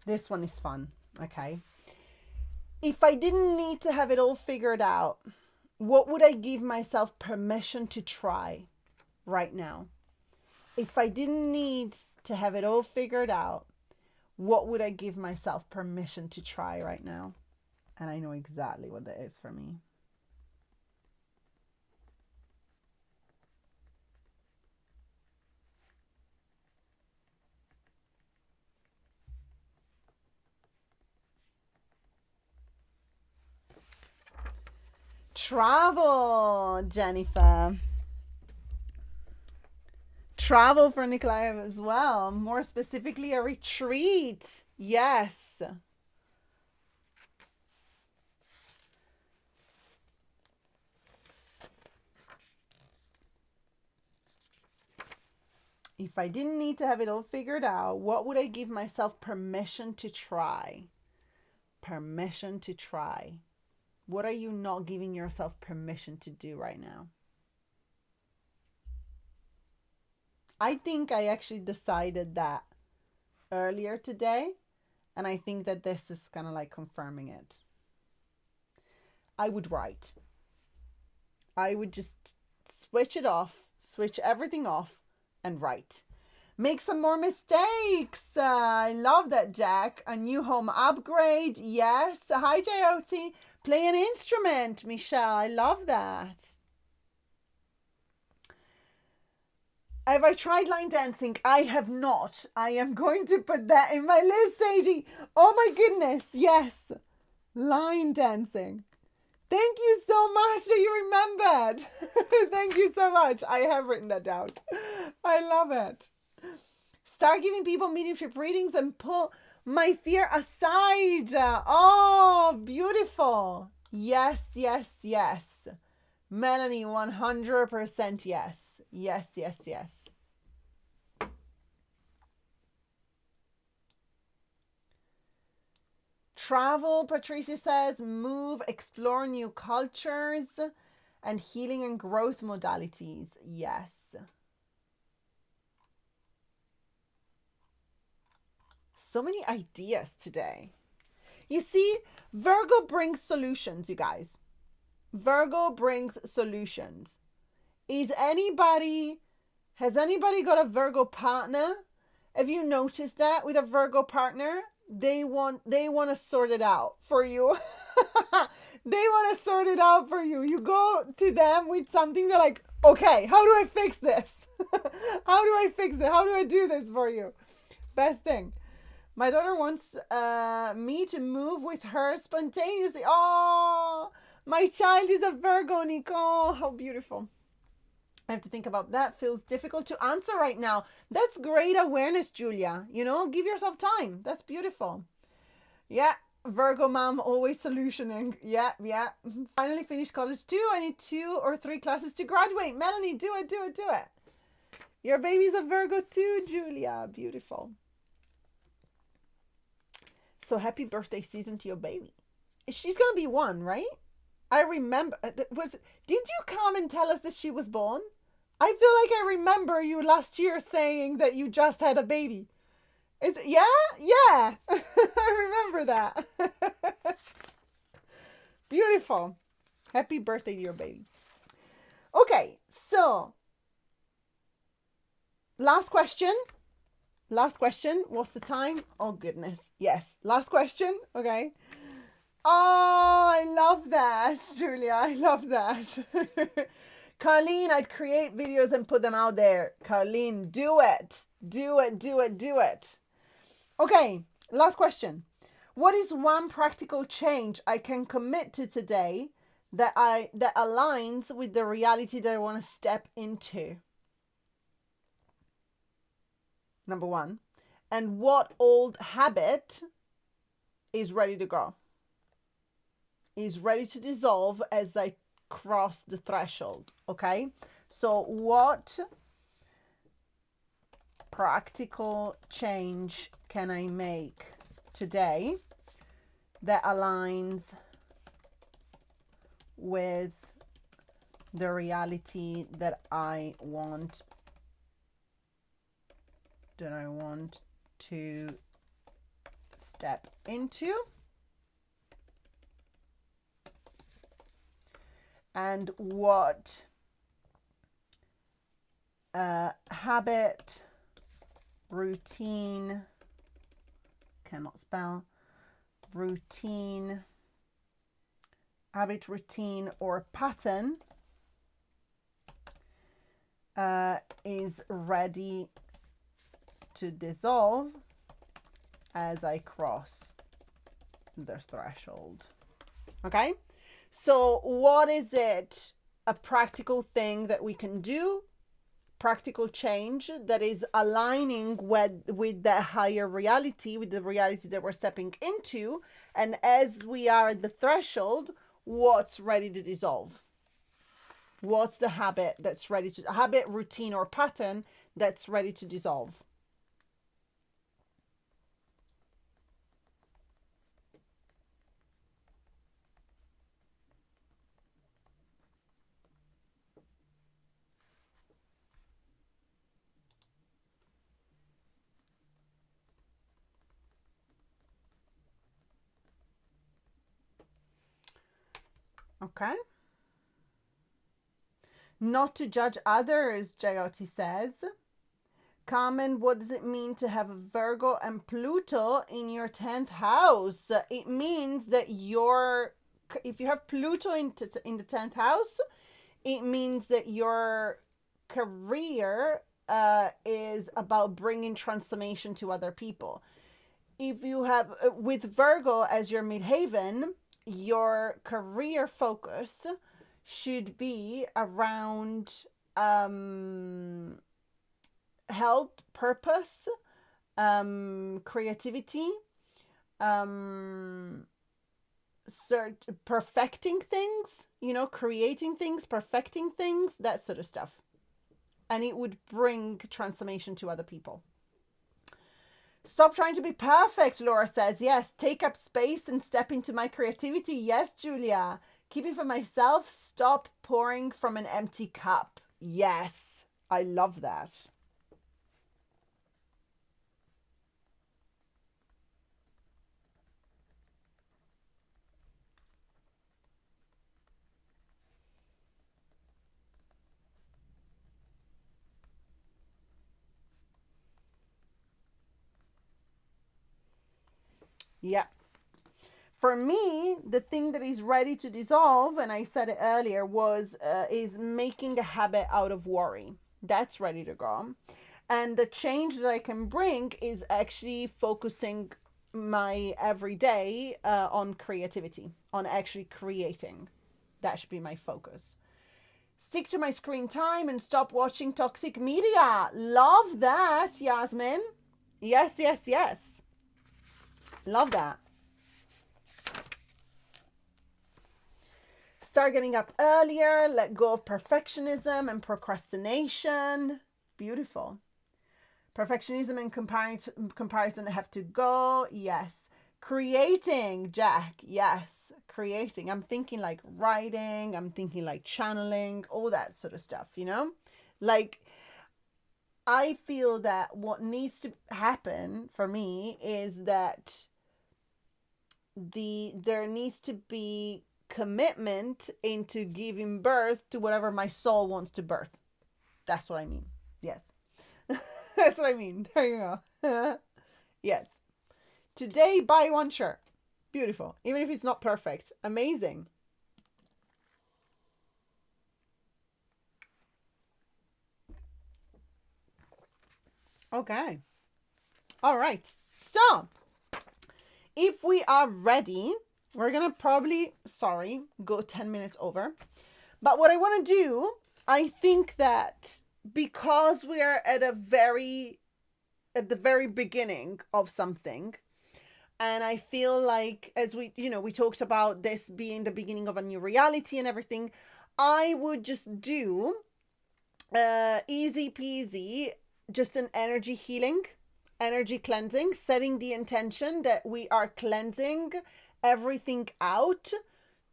This one is fun. Okay. If I didn't need to have it all figured out, what would I give myself permission to try right now? If I didn't need to have it all figured out, what would I give myself permission to try right now? And I know exactly what that is for me. Travel, Jennifer. Travel for Nikolaev as well. More specifically, a retreat. Yes. If I didn't need to have it all figured out, what would I give myself permission to try? Permission to try. What are you not giving yourself permission to do right now? I think I actually decided that earlier today, and I think that this is kind of like confirming it. I would write. I would just switch it off, switch everything off, and write. Make some more mistakes. I love that, Jack. A new home upgrade. Yes. Hi, Jyoti. Play an instrument, Michelle. I love that. Have I tried line dancing? I have not. I am going to put that in my list, Sadie. Oh my goodness. Yes. Line dancing. Thank you so much that you remembered. Thank you so much. I have written that down. I love it. Start giving people mediumship readings and put my fear aside. Oh, beautiful. Yes, yes, yes. Melanie, 100% yes. Yes, yes, yes. Travel, Patricia says, move, explore new cultures and healing and growth modalities. Yes. So many ideas today. You see, Virgo brings solutions, you guys. Virgo brings solutions. Has anybody got a Virgo partner? Have you noticed that with a Virgo partner? They want to sort it out for you. They want to sort it out for you. You go to them with something, they're like, okay, how do I fix this? How do I fix it? How do I do this for you? Best thing. My daughter wants me to move with her spontaneously. Oh, my child is a Virgo, Nicole. How beautiful. I have to think about that. Feels difficult to answer right now. That's great awareness, Julia. You know, give yourself time. That's beautiful. Yeah, Virgo mom, always solutioning. Yeah, yeah. Finally finished college too. I need 2 or 3 classes to graduate. Melanie, do it. Your baby's a Virgo too, Julia. Beautiful. So happy birthday season to your baby. She's going to be 1, right? I remember. Did you come and tell us that she was born? I feel like I remember you last year saying that you just had a baby. Is it, yeah? Yeah. I remember that. Beautiful. Happy birthday to your baby. Okay, so last question. What's the time? Oh, goodness. Yes. Last question. Okay. Oh, I love that, Julia. I love that. Carlene, I'd create videos and put them out there. Carlene, do it. Do it. Okay. Last question. What is one practical change I can commit to today that aligns with the reality that I want to step into? number one, and what old habit is ready to go, is ready to dissolve as I cross the threshold. Okay, so what practical change can I make today that aligns with the reality that I want to step into? And what habit, routine, cannot spell, routine, habit, routine, or pattern is ready to dissolve as I cross the threshold. Okay? So what is it? A practical thing that we can do, practical change that is aligning with the higher reality, with the reality that we're stepping into. And as we are at the threshold, what's ready to dissolve? What's the habit that's ready to, habit, routine, or pattern that's ready to dissolve? Okay. Not to judge others, JOT says. Carmen, what does it mean to have Virgo and Pluto in your 10th house? It means that if you have Pluto in the 10th house, it means that your career is about bringing transformation to other people. If you have, with Virgo as your midhaven, your career focus should be around health, purpose, creativity, perfecting things, creating things, perfecting things, that sort of stuff. And it would bring transformation to other people. Stop trying to be perfect, Laura says. Yes, take up space and step into my creativity. Yes, Julia. Keep it for myself. Stop pouring from an empty cup. Yes, I love that. Yeah. For me, the thing that is ready to dissolve, and I said it earlier, is making a habit out of worry. That's ready to go. And the change that I can bring is actually focusing my everyday on creativity, on actually creating. That should be my focus. Stick to my screen time and stop watching toxic media. Love that, Yasmin. Yes, yes, yes. Love that. Start getting up earlier. Let go of perfectionism and procrastination. Beautiful. Perfectionism and comparison have to go. Yes. Creating, Jack. Yes. Creating. I'm thinking like writing. I'm thinking like channeling. All that sort of stuff, Like, I feel that what needs to happen for me is that there needs to be commitment into giving birth to whatever my soul wants to birth. That's what I mean. Yes. That's what I mean. There you go. Yes. Today, buy one shirt. Beautiful. Even if it's not perfect. Amazing. Okay. All right. So, if we are ready, we're going to probably, go 10 minutes over. But what I want to do, I think that because we are at a very at the very beginning of something. And I feel like, as we talked about this being the beginning of a new reality and everything, I would just do easy peasy, just an energy healing, energy cleansing, setting the intention that we are cleansing everything out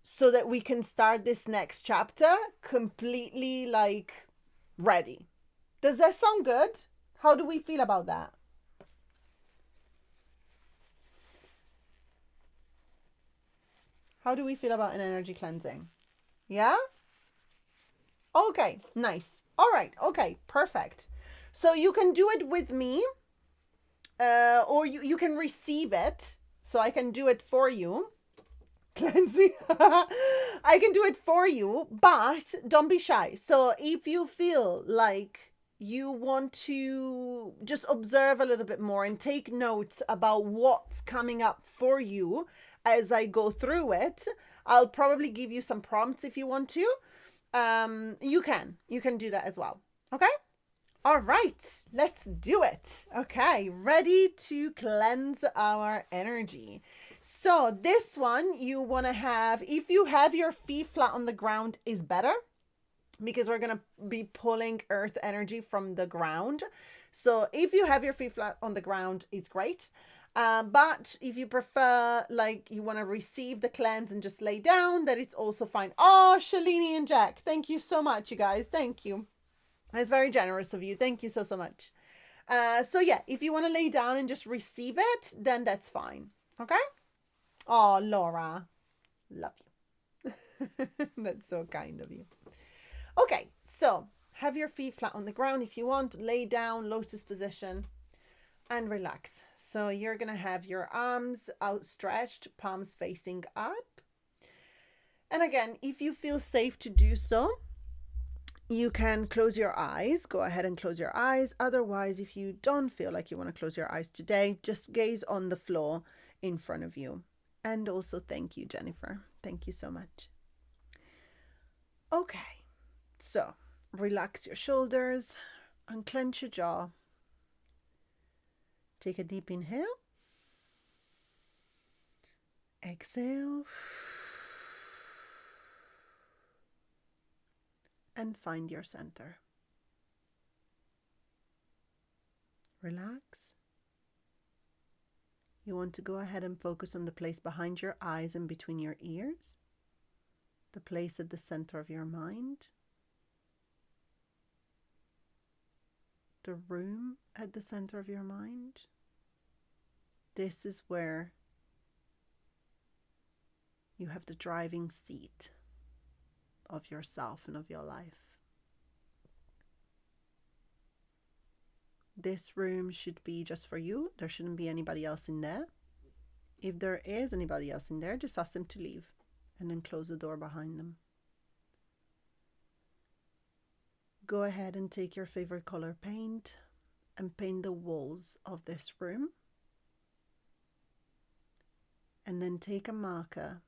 so that we can start this next chapter completely like ready. Does that sound good? How do we feel about that? How do we feel about an energy cleansing? Yeah? Okay, nice. All right, okay, perfect. So you can do it with me, or you can receive it. So I can do it for you. Cleanse me. I can do it for you, but don't be shy. So if you feel like you want to just observe a little bit more and take notes about what's coming up for you as I go through it, I'll probably give you some prompts if you want to. You can do that as well. Okay? All right, let's do it. Okay, ready to cleanse our energy. So this one you want to have, if you have your feet flat on the ground, is better, because we're going to be pulling earth energy from the ground. So if you have your feet flat on the ground, it's great. But if you prefer, like, you want to receive the cleanse and just lay down, that it's also fine. Oh, Shalini and Jack, thank you so much, you guys. Thank you. That's very generous of you. Thank you so, so much. So yeah, if you want to lay down and just receive it, then that's fine. Okay? Oh, Laura. Love you. That's so kind of you. Okay, so have your feet flat on the ground if you want. Lay down, lotus position, and relax. So you're going to have your arms outstretched, palms facing up. And again, if you feel safe to do so, you can close your eyes. Go ahead and close your eyes. Otherwise, if you don't feel like you want to close your eyes today, just gaze on the floor in front of you. And also, thank you, Jennifer. Thank you so much. Okay, so relax your shoulders, unclench your jaw. Take a deep inhale. Exhale. And find your center. Relax. You want to go ahead and focus on the place behind your eyes and between your ears, the place at the center of your mind, the room at the center of your mind. This is where you have the driving seat of yourself and of your life. This room should be just for you. There shouldn't be anybody else in there. If there is anybody else in there, just ask them to leave and then close the door behind them. Go ahead and take your favorite color paint and paint the walls of this room. And then take a marker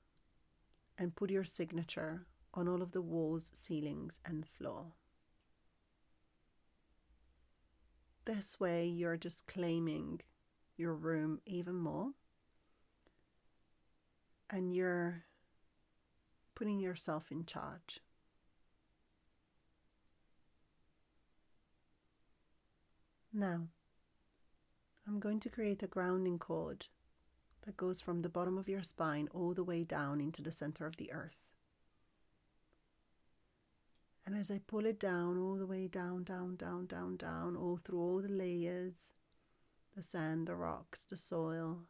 and put your signature on all of the walls, ceilings, and floor. This way, you're just claiming your room even more. And you're putting yourself in charge. Now, I'm going to create a grounding cord that goes from the bottom of your spine all the way down into the center of the earth. And as I pull it down, all the way down, all through all the layers, the sand, the rocks, the soil,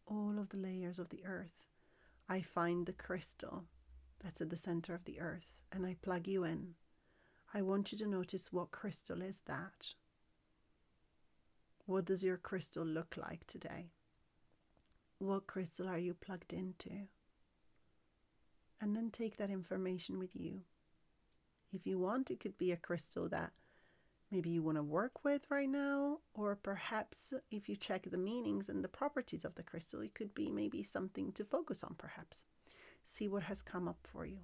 all of the layers of the earth, I find the crystal that's at the center of the earth, and I plug you in. I want you to notice, what crystal is that? What does your crystal look like today? What crystal are you plugged into? And then take that information with you. If you want, it could be a crystal that maybe you want to work with right now, or perhaps if you check the meanings and the properties of the crystal, it could be maybe something to focus on perhaps. See what has come up for you.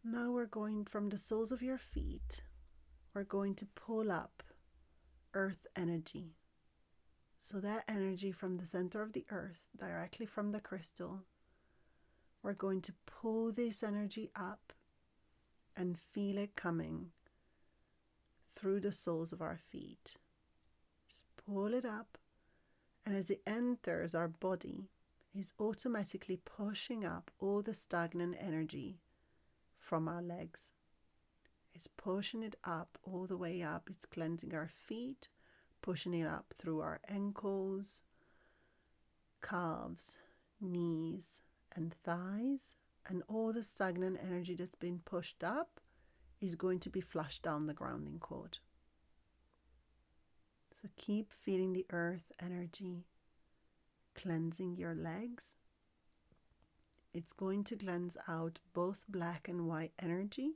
Now we're going from the soles of your feet, we're going to pull up earth energy. So that energy from the center of the earth, directly from the crystal, we're going to pull this energy up and feel it coming through the soles of our feet. Just pull it up, and as it enters our body, it's automatically pushing up all the stagnant energy from our legs. It's pushing it up, all the way up. It's cleansing our feet, pushing it up through our ankles, calves, knees, and thighs. And all the stagnant energy that's been pushed up is going to be flushed down the grounding cord. So keep feeling the earth energy cleansing your legs. It's going to cleanse out both black and white energy.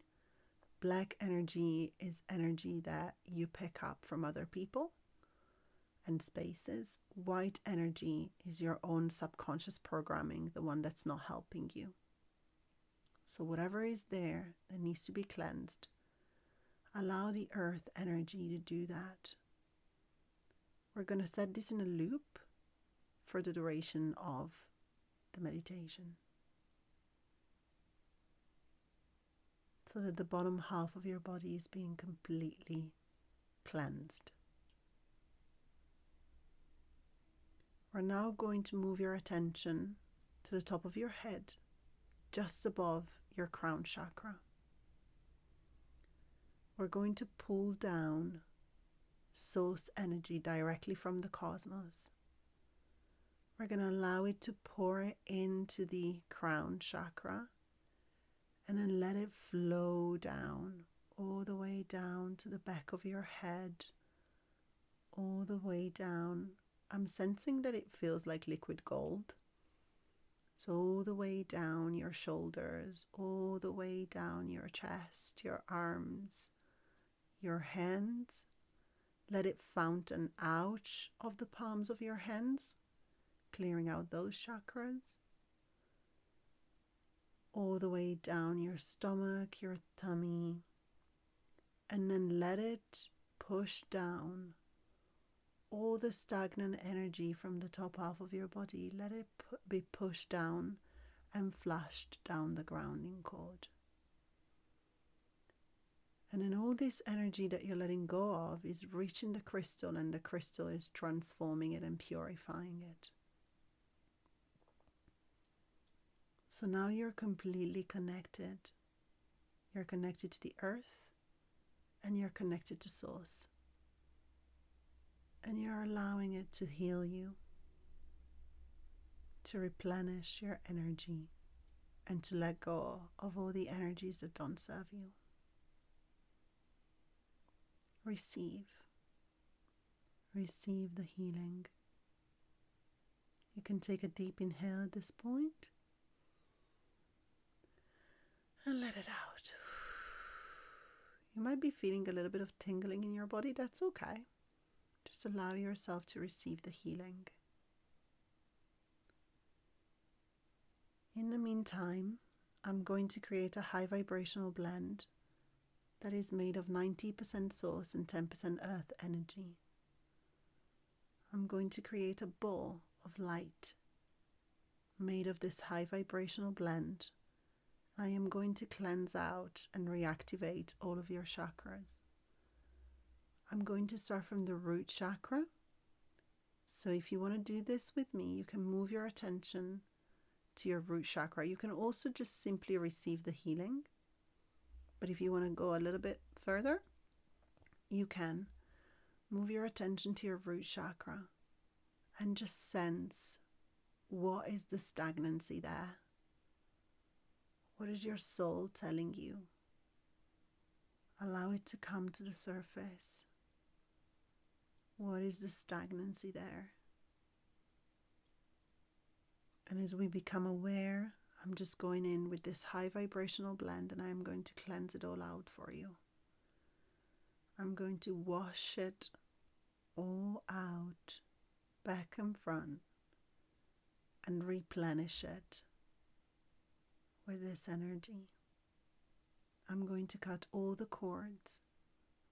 Black energy is energy that you pick up from other people and spaces. White energy is your own subconscious programming, the one that's not helping you. So whatever is there that needs to be cleansed, allow the earth energy to do that. We're going to set this in a loop for the duration of the meditation, so that the bottom half of your body is being completely cleansed. We're now going to move your attention to the top of your head, just above your crown chakra. We're going to pull down source energy directly from the cosmos. We're going to allow it to pour it into the crown chakra, and then let it flow down, all the way down to the back of your head, all the way down. I'm sensing that it feels like liquid gold. So all the way down your shoulders, all the way down your chest, your arms, your hands. Let it fountain out of the palms of your hands, clearing out those chakras. All the way down your stomach, your tummy, and then let it push down all the stagnant energy from the top half of your body. Let it be pushed down and flushed down the grounding cord. And then all this energy that you're letting go of is reaching the crystal, and the crystal is transforming it and purifying it. So now you're completely connected. You're connected to the earth, and you're connected to source. And you're allowing it to heal you, to replenish your energy, and to let go of all the energies that don't serve you. Receive the healing. You can take a deep inhale at this point and let it out. You might be feeling a little bit of tingling in your body. That's okay. Just allow yourself to receive the healing. In the meantime, I'm going to create a high vibrational blend that is made of 90% source and 10% earth energy. I'm going to create a ball of light made of this high vibrational blend. I am going to cleanse out and reactivate all of your chakras. I'm going to start from the root chakra. So if you want to do this with me, you can move your attention to your root chakra. You can also just simply receive the healing. But if you want to go a little bit further, you can move your attention to your root chakra and just sense, what is the stagnancy there? What is your soul telling you? Allow it to come to the surface. What is the stagnancy there? And as we become aware, I'm just going in with this high vibrational blend, and I'm going to cleanse it all out for you. I'm going to wash it all out, back and front, and replenish it with this energy. I'm going to cut all the cords,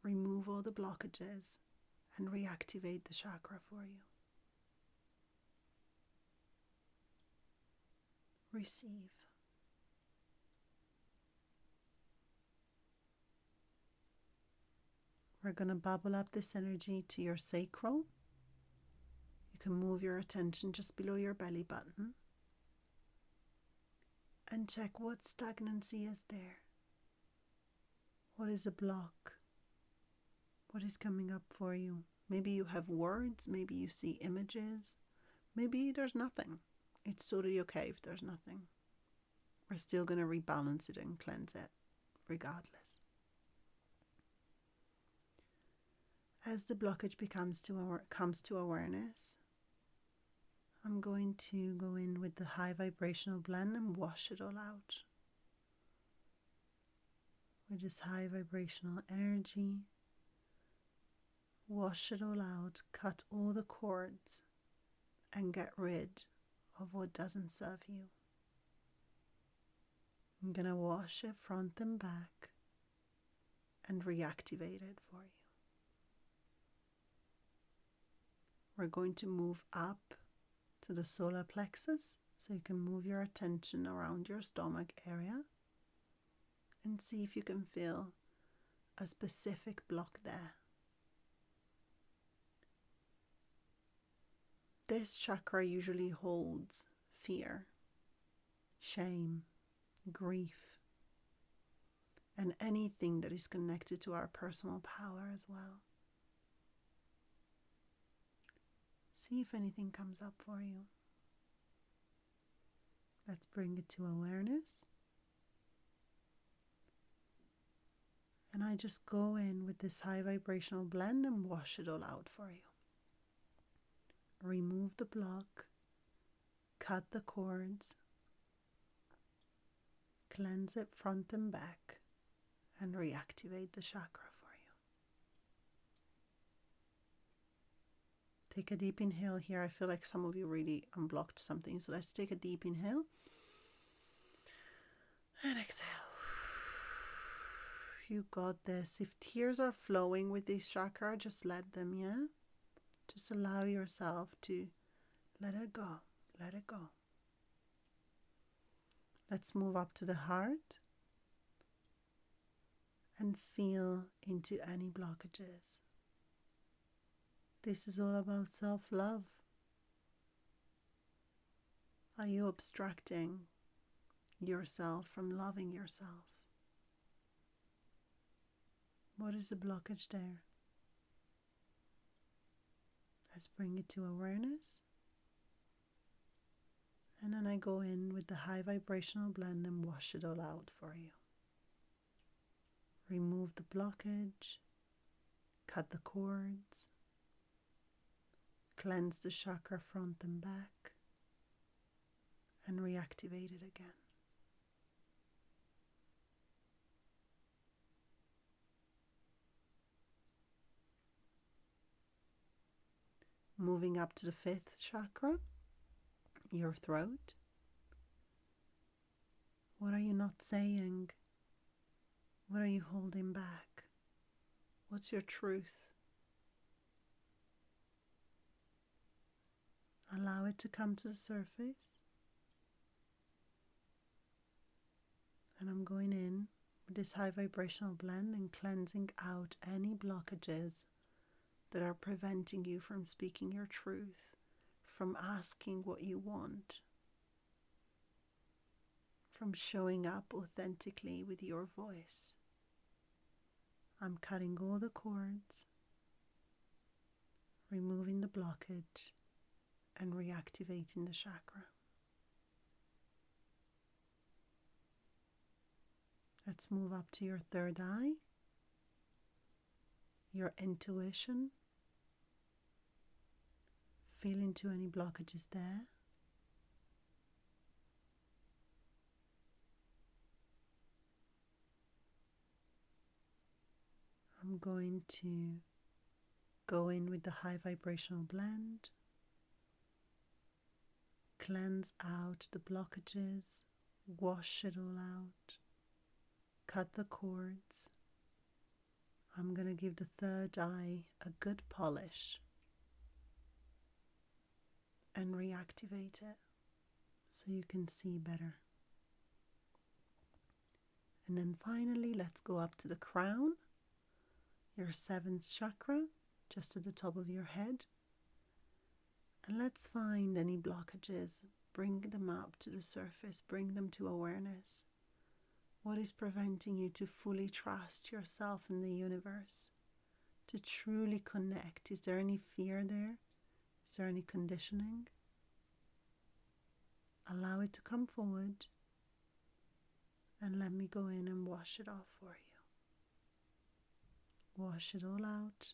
remove all the blockages, and reactivate the chakra for you. Receive. We're going to bubble up this energy to your sacral. You can move your attention just below your belly button and check what stagnancy is there. What is a block? What is coming up for you? Maybe you have words, maybe you see images, maybe there's nothing. It's totally okay if there's nothing. We're still going to rebalance it and cleanse it, regardless. As the blockage comes to awareness, I'm going to go in with the high vibrational blend and wash it all out. With this high vibrational energy, wash it all out, cut all the cords, and get rid of what doesn't serve you. I'm going to wash it front and back and reactivate it for you. We're going to move up to the solar plexus, so you can move your attention around your stomach area and see if you can feel a specific block there. This chakra usually holds fear, shame, grief, and anything that is connected to our personal power as well. See if anything comes up for you. Let's bring it to awareness. And I just go in with this high vibrational blend and wash it all out for you. Remove the block, cut the cords, cleanse it front and back, and reactivate the chakra for you. Take a deep inhale here. I feel like some of you really unblocked something, so let's take a deep inhale and exhale. You got this. If tears are flowing with this chakra, just let them, yeah? Just allow yourself to let it go. Let it go. Let's move up to the heart and feel into any blockages. This is all about self-love. Are you obstructing yourself from loving yourself? What is the blockage there? Let's bring it to awareness. And then I go in with the high vibrational blend and wash it all out for you. Remove the blockage, cut the cords, cleanse the chakra front and back, and reactivate it again. Moving up to the 5th chakra, your throat. What are you not saying? What are you holding back? What's your truth? Allow it to come to the surface. And I'm going in with this high vibrational blend and cleansing out any blockages that are preventing you from speaking your truth, from asking what you want, from showing up authentically with your voice. I'm cutting all the cords, removing the blockage, and reactivating the chakra. Let's move up to your 3rd eye, your intuition. Feel into any blockages there. I'm going to go in with the high vibrational blend, cleanse out the blockages, wash it all out, cut the cords, I'm going to give the third eye a good polish and reactivate it so you can see better. And then finally, let's go up to the crown, your seventh chakra, just at the top of your head. And let's find any blockages, bring them up to the surface, bring them to awareness. What is preventing you to fully trust yourself in the universe, to truly connect? Is there any fear there? Is there any conditioning? Allow it to come forward and let me go in and wash it off for you. Wash it all out,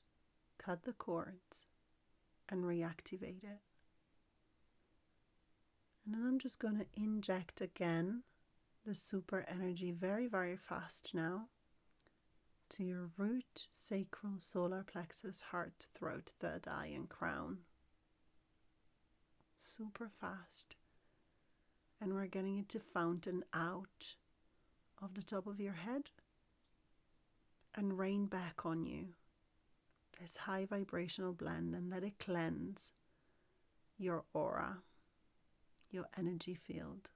cut the cords, and reactivate it. And then I'm just going to inject again the super energy very, very fast now to your root, sacral, solar plexus, heart, throat, third eye, and crown. Super fast. And we're getting it to fountain out of the top of your head and rain back on you this high vibrational blend, and let it cleanse your aura, your energy field.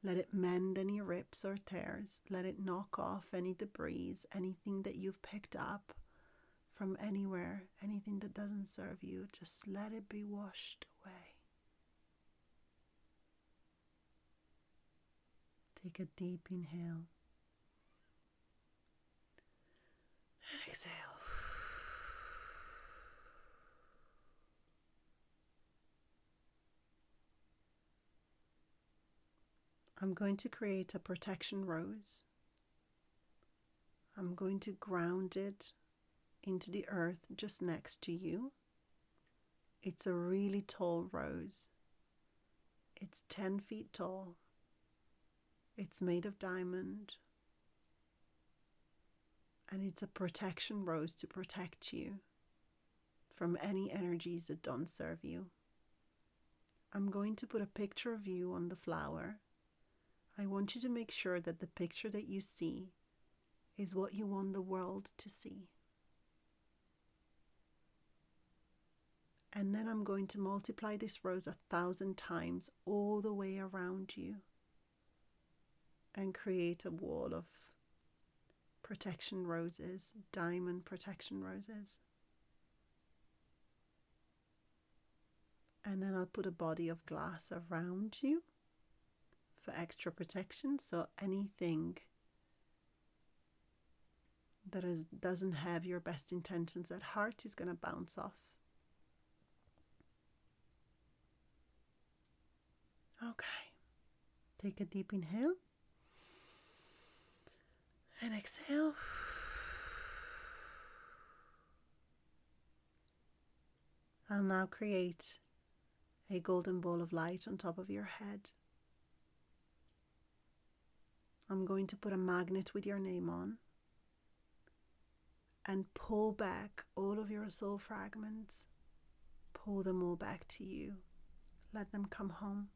Let it mend any rips or tears. Let it knock off any debris, anything that you've picked up from anywhere, anything that doesn't serve you. Just let it be washed away. Take a deep inhale and exhale. I'm going to create a protection rose. I'm going to ground it into the earth just next to you. It's a really tall rose. It's 10 feet tall. It's made of diamond. And it's a protection rose to protect you from any energies that don't serve you. I'm going to put a picture of you on the flower. I want you to make sure that the picture that you see is what you want the world to see. And then I'm going to multiply this rose 1,000 times all the way around you and create a wall of protection roses, diamond protection roses. And then I'll put a body of glass around you for extra protection, so anything that doesn't have your best intentions at heart is going to bounce off. Okay, take a deep inhale and exhale. I'll now create a golden ball of light on top of your head. I'm going to put a magnet with your name on and pull back all of your soul fragments. Pull them all back to you. Let them come home.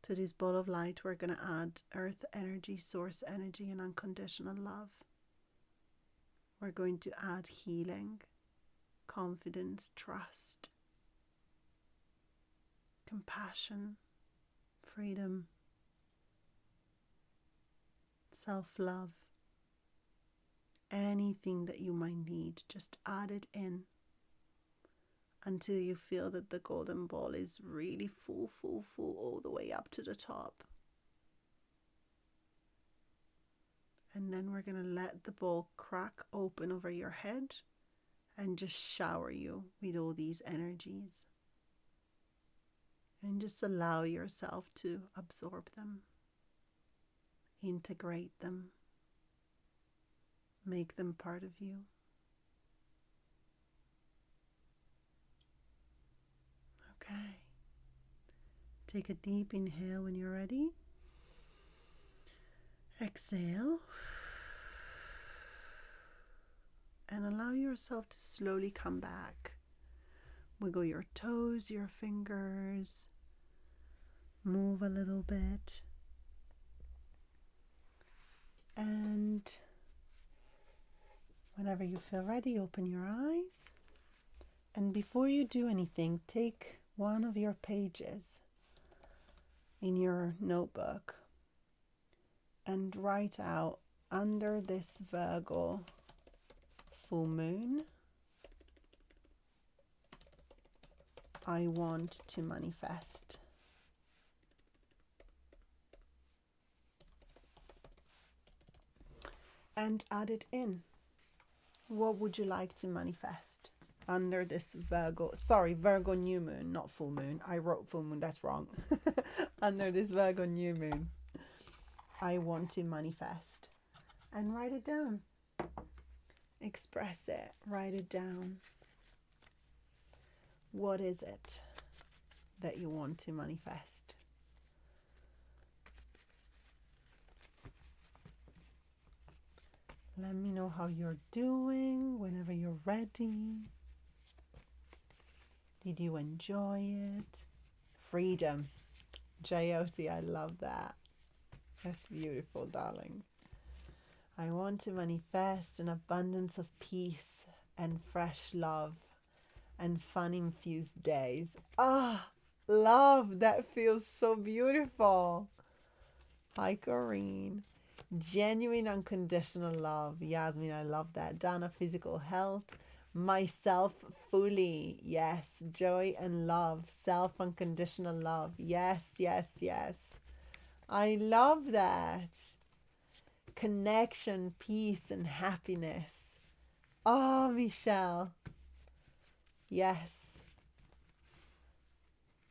To this ball of light, we're going to add earth energy, source energy, and unconditional love. We're going to add healing, confidence, trust, compassion, freedom, self-love. Anything that you might need, just add it in until you feel that the golden ball is really full all the way up to the top. And then we're going to let the ball crack open over your head and just shower you with all these energies. And just allow yourself to absorb them, integrate them, make them part of you. Okay. Take a deep inhale when you're ready. Exhale. And allow yourself to slowly come back. Wiggle your toes, your fingers. Move a little bit. And whenever you feel ready, open your eyes. And before you do anything, take one of your pages in your notebook and write out, under this Virgo full moon, I want to manifest. And add it in. What would you like to manifest under this Virgo new moon, not full moon. I wrote full moon, that's wrong. Under this Virgo new moon, I want to manifest. And write it down. Express it. Write it down. What is it that you want to manifest? Let me know how you're doing whenever you're ready. Did you enjoy it? Freedom. Jyoti, I love that. That's beautiful, darling. I want to manifest an abundance of peace and fresh love and fun-infused days. Ah, love. That feels so beautiful. Hi, Corinne. Genuine unconditional love. Yasmin, I love that. Dana, physical health. Myself fully. Yes. Joy and love. Self unconditional love. Yes, yes, yes. I love that. Connection, peace, and happiness. Oh, Michelle. Yes.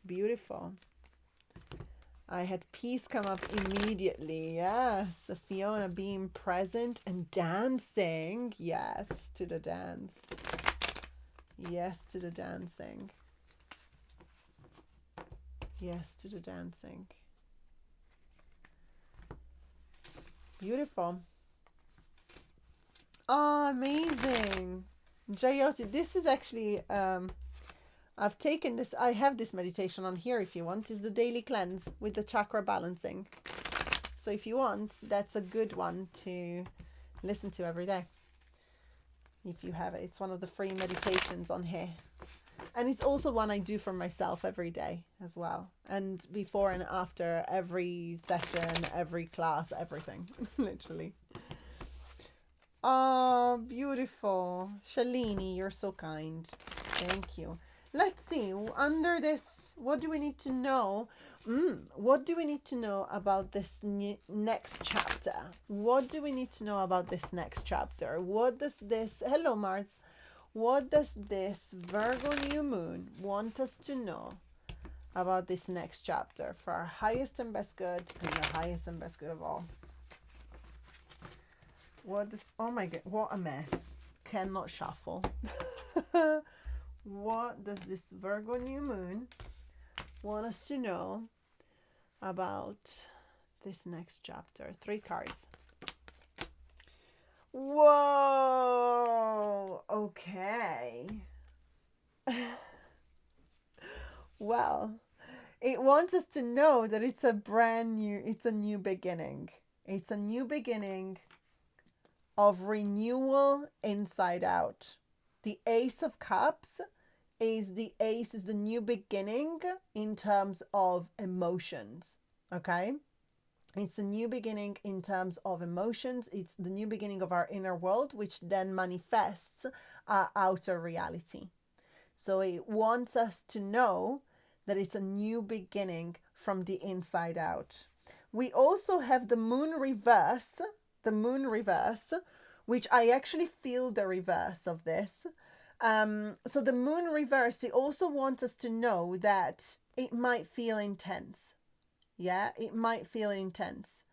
Beautiful. I had peace come up immediately. Yes. Fiona, being present and dancing. Yes to the dance. Yes to the dancing. Yes to the dancing. Beautiful. Oh, amazing. Jyoti, this is actually I've taken this, I have this meditation on here if you want. It's the daily cleanse with the chakra balancing. So if you want, that's a good one to listen to every day. If you have it. It's one of the free meditations on here. And it's also one I do for myself every day as well. And before and after every session, every class, everything. Literally. Oh, beautiful. Shalini, you're so kind. Thank you. Let's see, under this, what do we need to know? What do we need to know about this next chapter? What do we need to know about this next chapter? What does this, hello Mars, what does this Virgo new moon want us to know about this next chapter for our highest and best good and the highest and best good of all? What does, oh my God, what a mess. Cannot shuffle. What does this Virgo new moon want us to know about this next chapter? 3 cards. Whoa! Okay. Well, it wants us to know that it's a new beginning. It's a new beginning of renewal inside out. The Ace of Cups is the new beginning in terms of emotions, okay? It's a new beginning in terms of emotions. It's the new beginning of our inner world, which then manifests our outer reality. So it wants us to know that it's a new beginning from the inside out. We also have the moon reverse, which I actually feel the reverse of this. So the moon reverse, it also wants us to know that it might feel intense. Yeah, it might feel intense.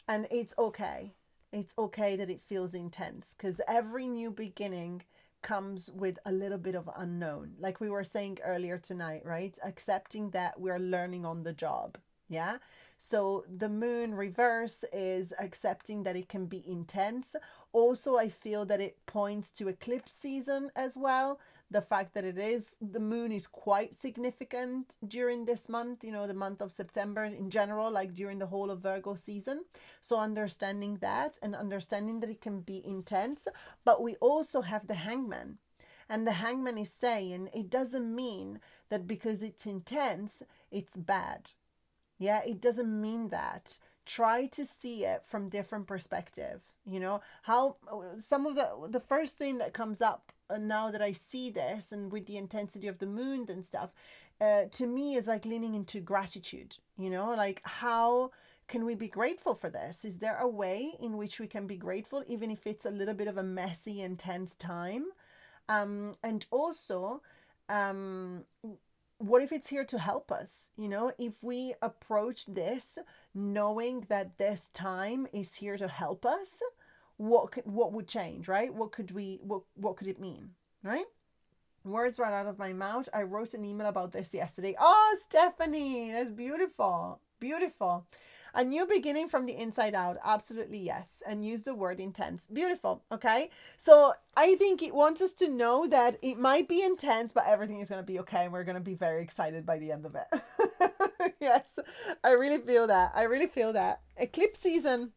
And it's okay. It's okay that it feels intense because every new beginning comes with a little bit of unknown. Like we were saying earlier tonight, right? Accepting that we're learning on the job. Yeah. So the moon reverse is accepting that it can be intense. Also, I feel that it points to eclipse season as well. The fact that the moon is quite significant during this month, the month of September in general, like during the whole of Virgo season. So understanding that and understanding that it can be intense. But we also have the hangman. And the hangman is saying it doesn't mean that because it's intense, it's bad. Yeah, it doesn't mean that. Try to see it from different perspective. How some of the first thing that comes up now that I see this and with the intensity of the moon and stuff, to me is like leaning into gratitude. Like how can we be grateful for this? Is there a way in which we can be grateful, even if it's a little bit of a messy, intense time? And also, um, what if it's here to help us? If we approach this knowing that this time is here to help us, what would change, right? What could it mean, right? Words right out of my mouth. I wrote an email about this yesterday. Oh, Stephanie, that's beautiful. Beautiful. A new beginning from the inside out. Absolutely, yes. And use the word intense. Beautiful. Okay. So I think it wants us to know that it might be intense, but everything is going to be okay. And we're going to be very excited by the end of it. Yes. I really feel that. I really feel that. Eclipse season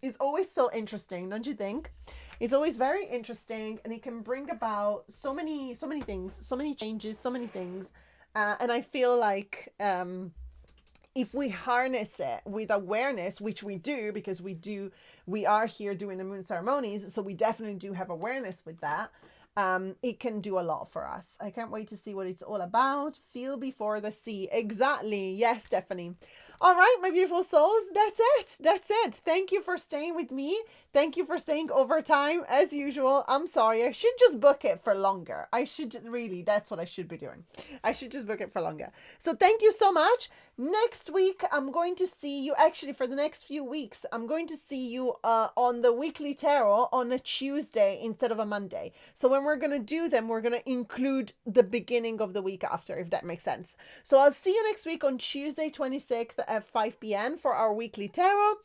is always so interesting, don't you think? It's always very interesting, and it can bring about so many things, so many changes, so many things. And I feel like if we harness it with awareness, which we do, because we are here doing the moon ceremonies, so we definitely do have awareness with that. It can do a lot for us. I can't wait to see what it's all about. Feel before the see. Exactly. Yes, Stephanie. All right, my beautiful souls. That's it. That's it. Thank you for staying with me. Thank you for staying over time as usual. I'm sorry. I should just book it for longer. I should really, that's what I should be doing. I should just book it for longer. So thank you so much. Next week, I'm going to see you, actually for the next few weeks, I'm going to see you on the weekly tarot on a Tuesday instead of a Monday. So when we're going to do them, we're going to include the beginning of the week after, if that makes sense. So I'll see you next week on Tuesday 26th at 5 p.m. for our weekly tarot.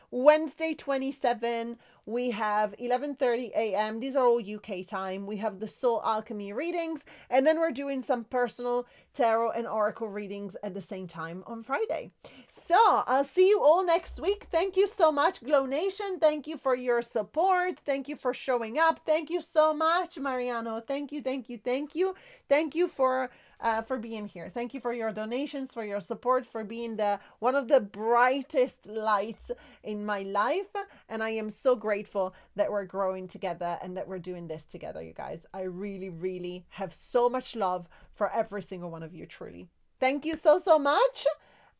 Wednesday 27, we have 11:30 a.m. These are all UK time. We have the Soul Alchemy readings, and then we're doing some personal tarot and oracle readings at the same time on Friday. So I'll see you all next week. Thank you so much, Glow Nation. Thank you for your support. Thank you for showing up. Thank you so much, Mariano. Thank you, thank you, thank you. Thank you for being here. Thank you for your donations, for your support, for being one of the brightest lights in my life. And I am so grateful that we're growing together and that we're doing this together, you guys. I really, really have so much love for every single one of you, truly. Thank you so, so much.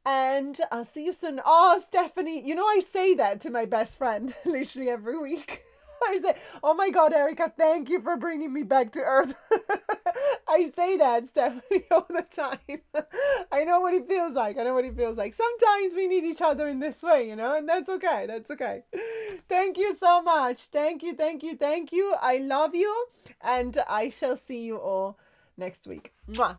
And I'll see you soon. Oh, Stephanie, I say that to my best friend literally every week. I say, oh my God, Erica, thank you for bringing me back to earth. I say that, Stephanie, all the time. I know what it feels like. I know what it feels like. Sometimes we need each other in this way, and that's okay. That's okay. Thank you so much. Thank you, thank you, thank you. I love you, and I shall see you all next week. Mwah.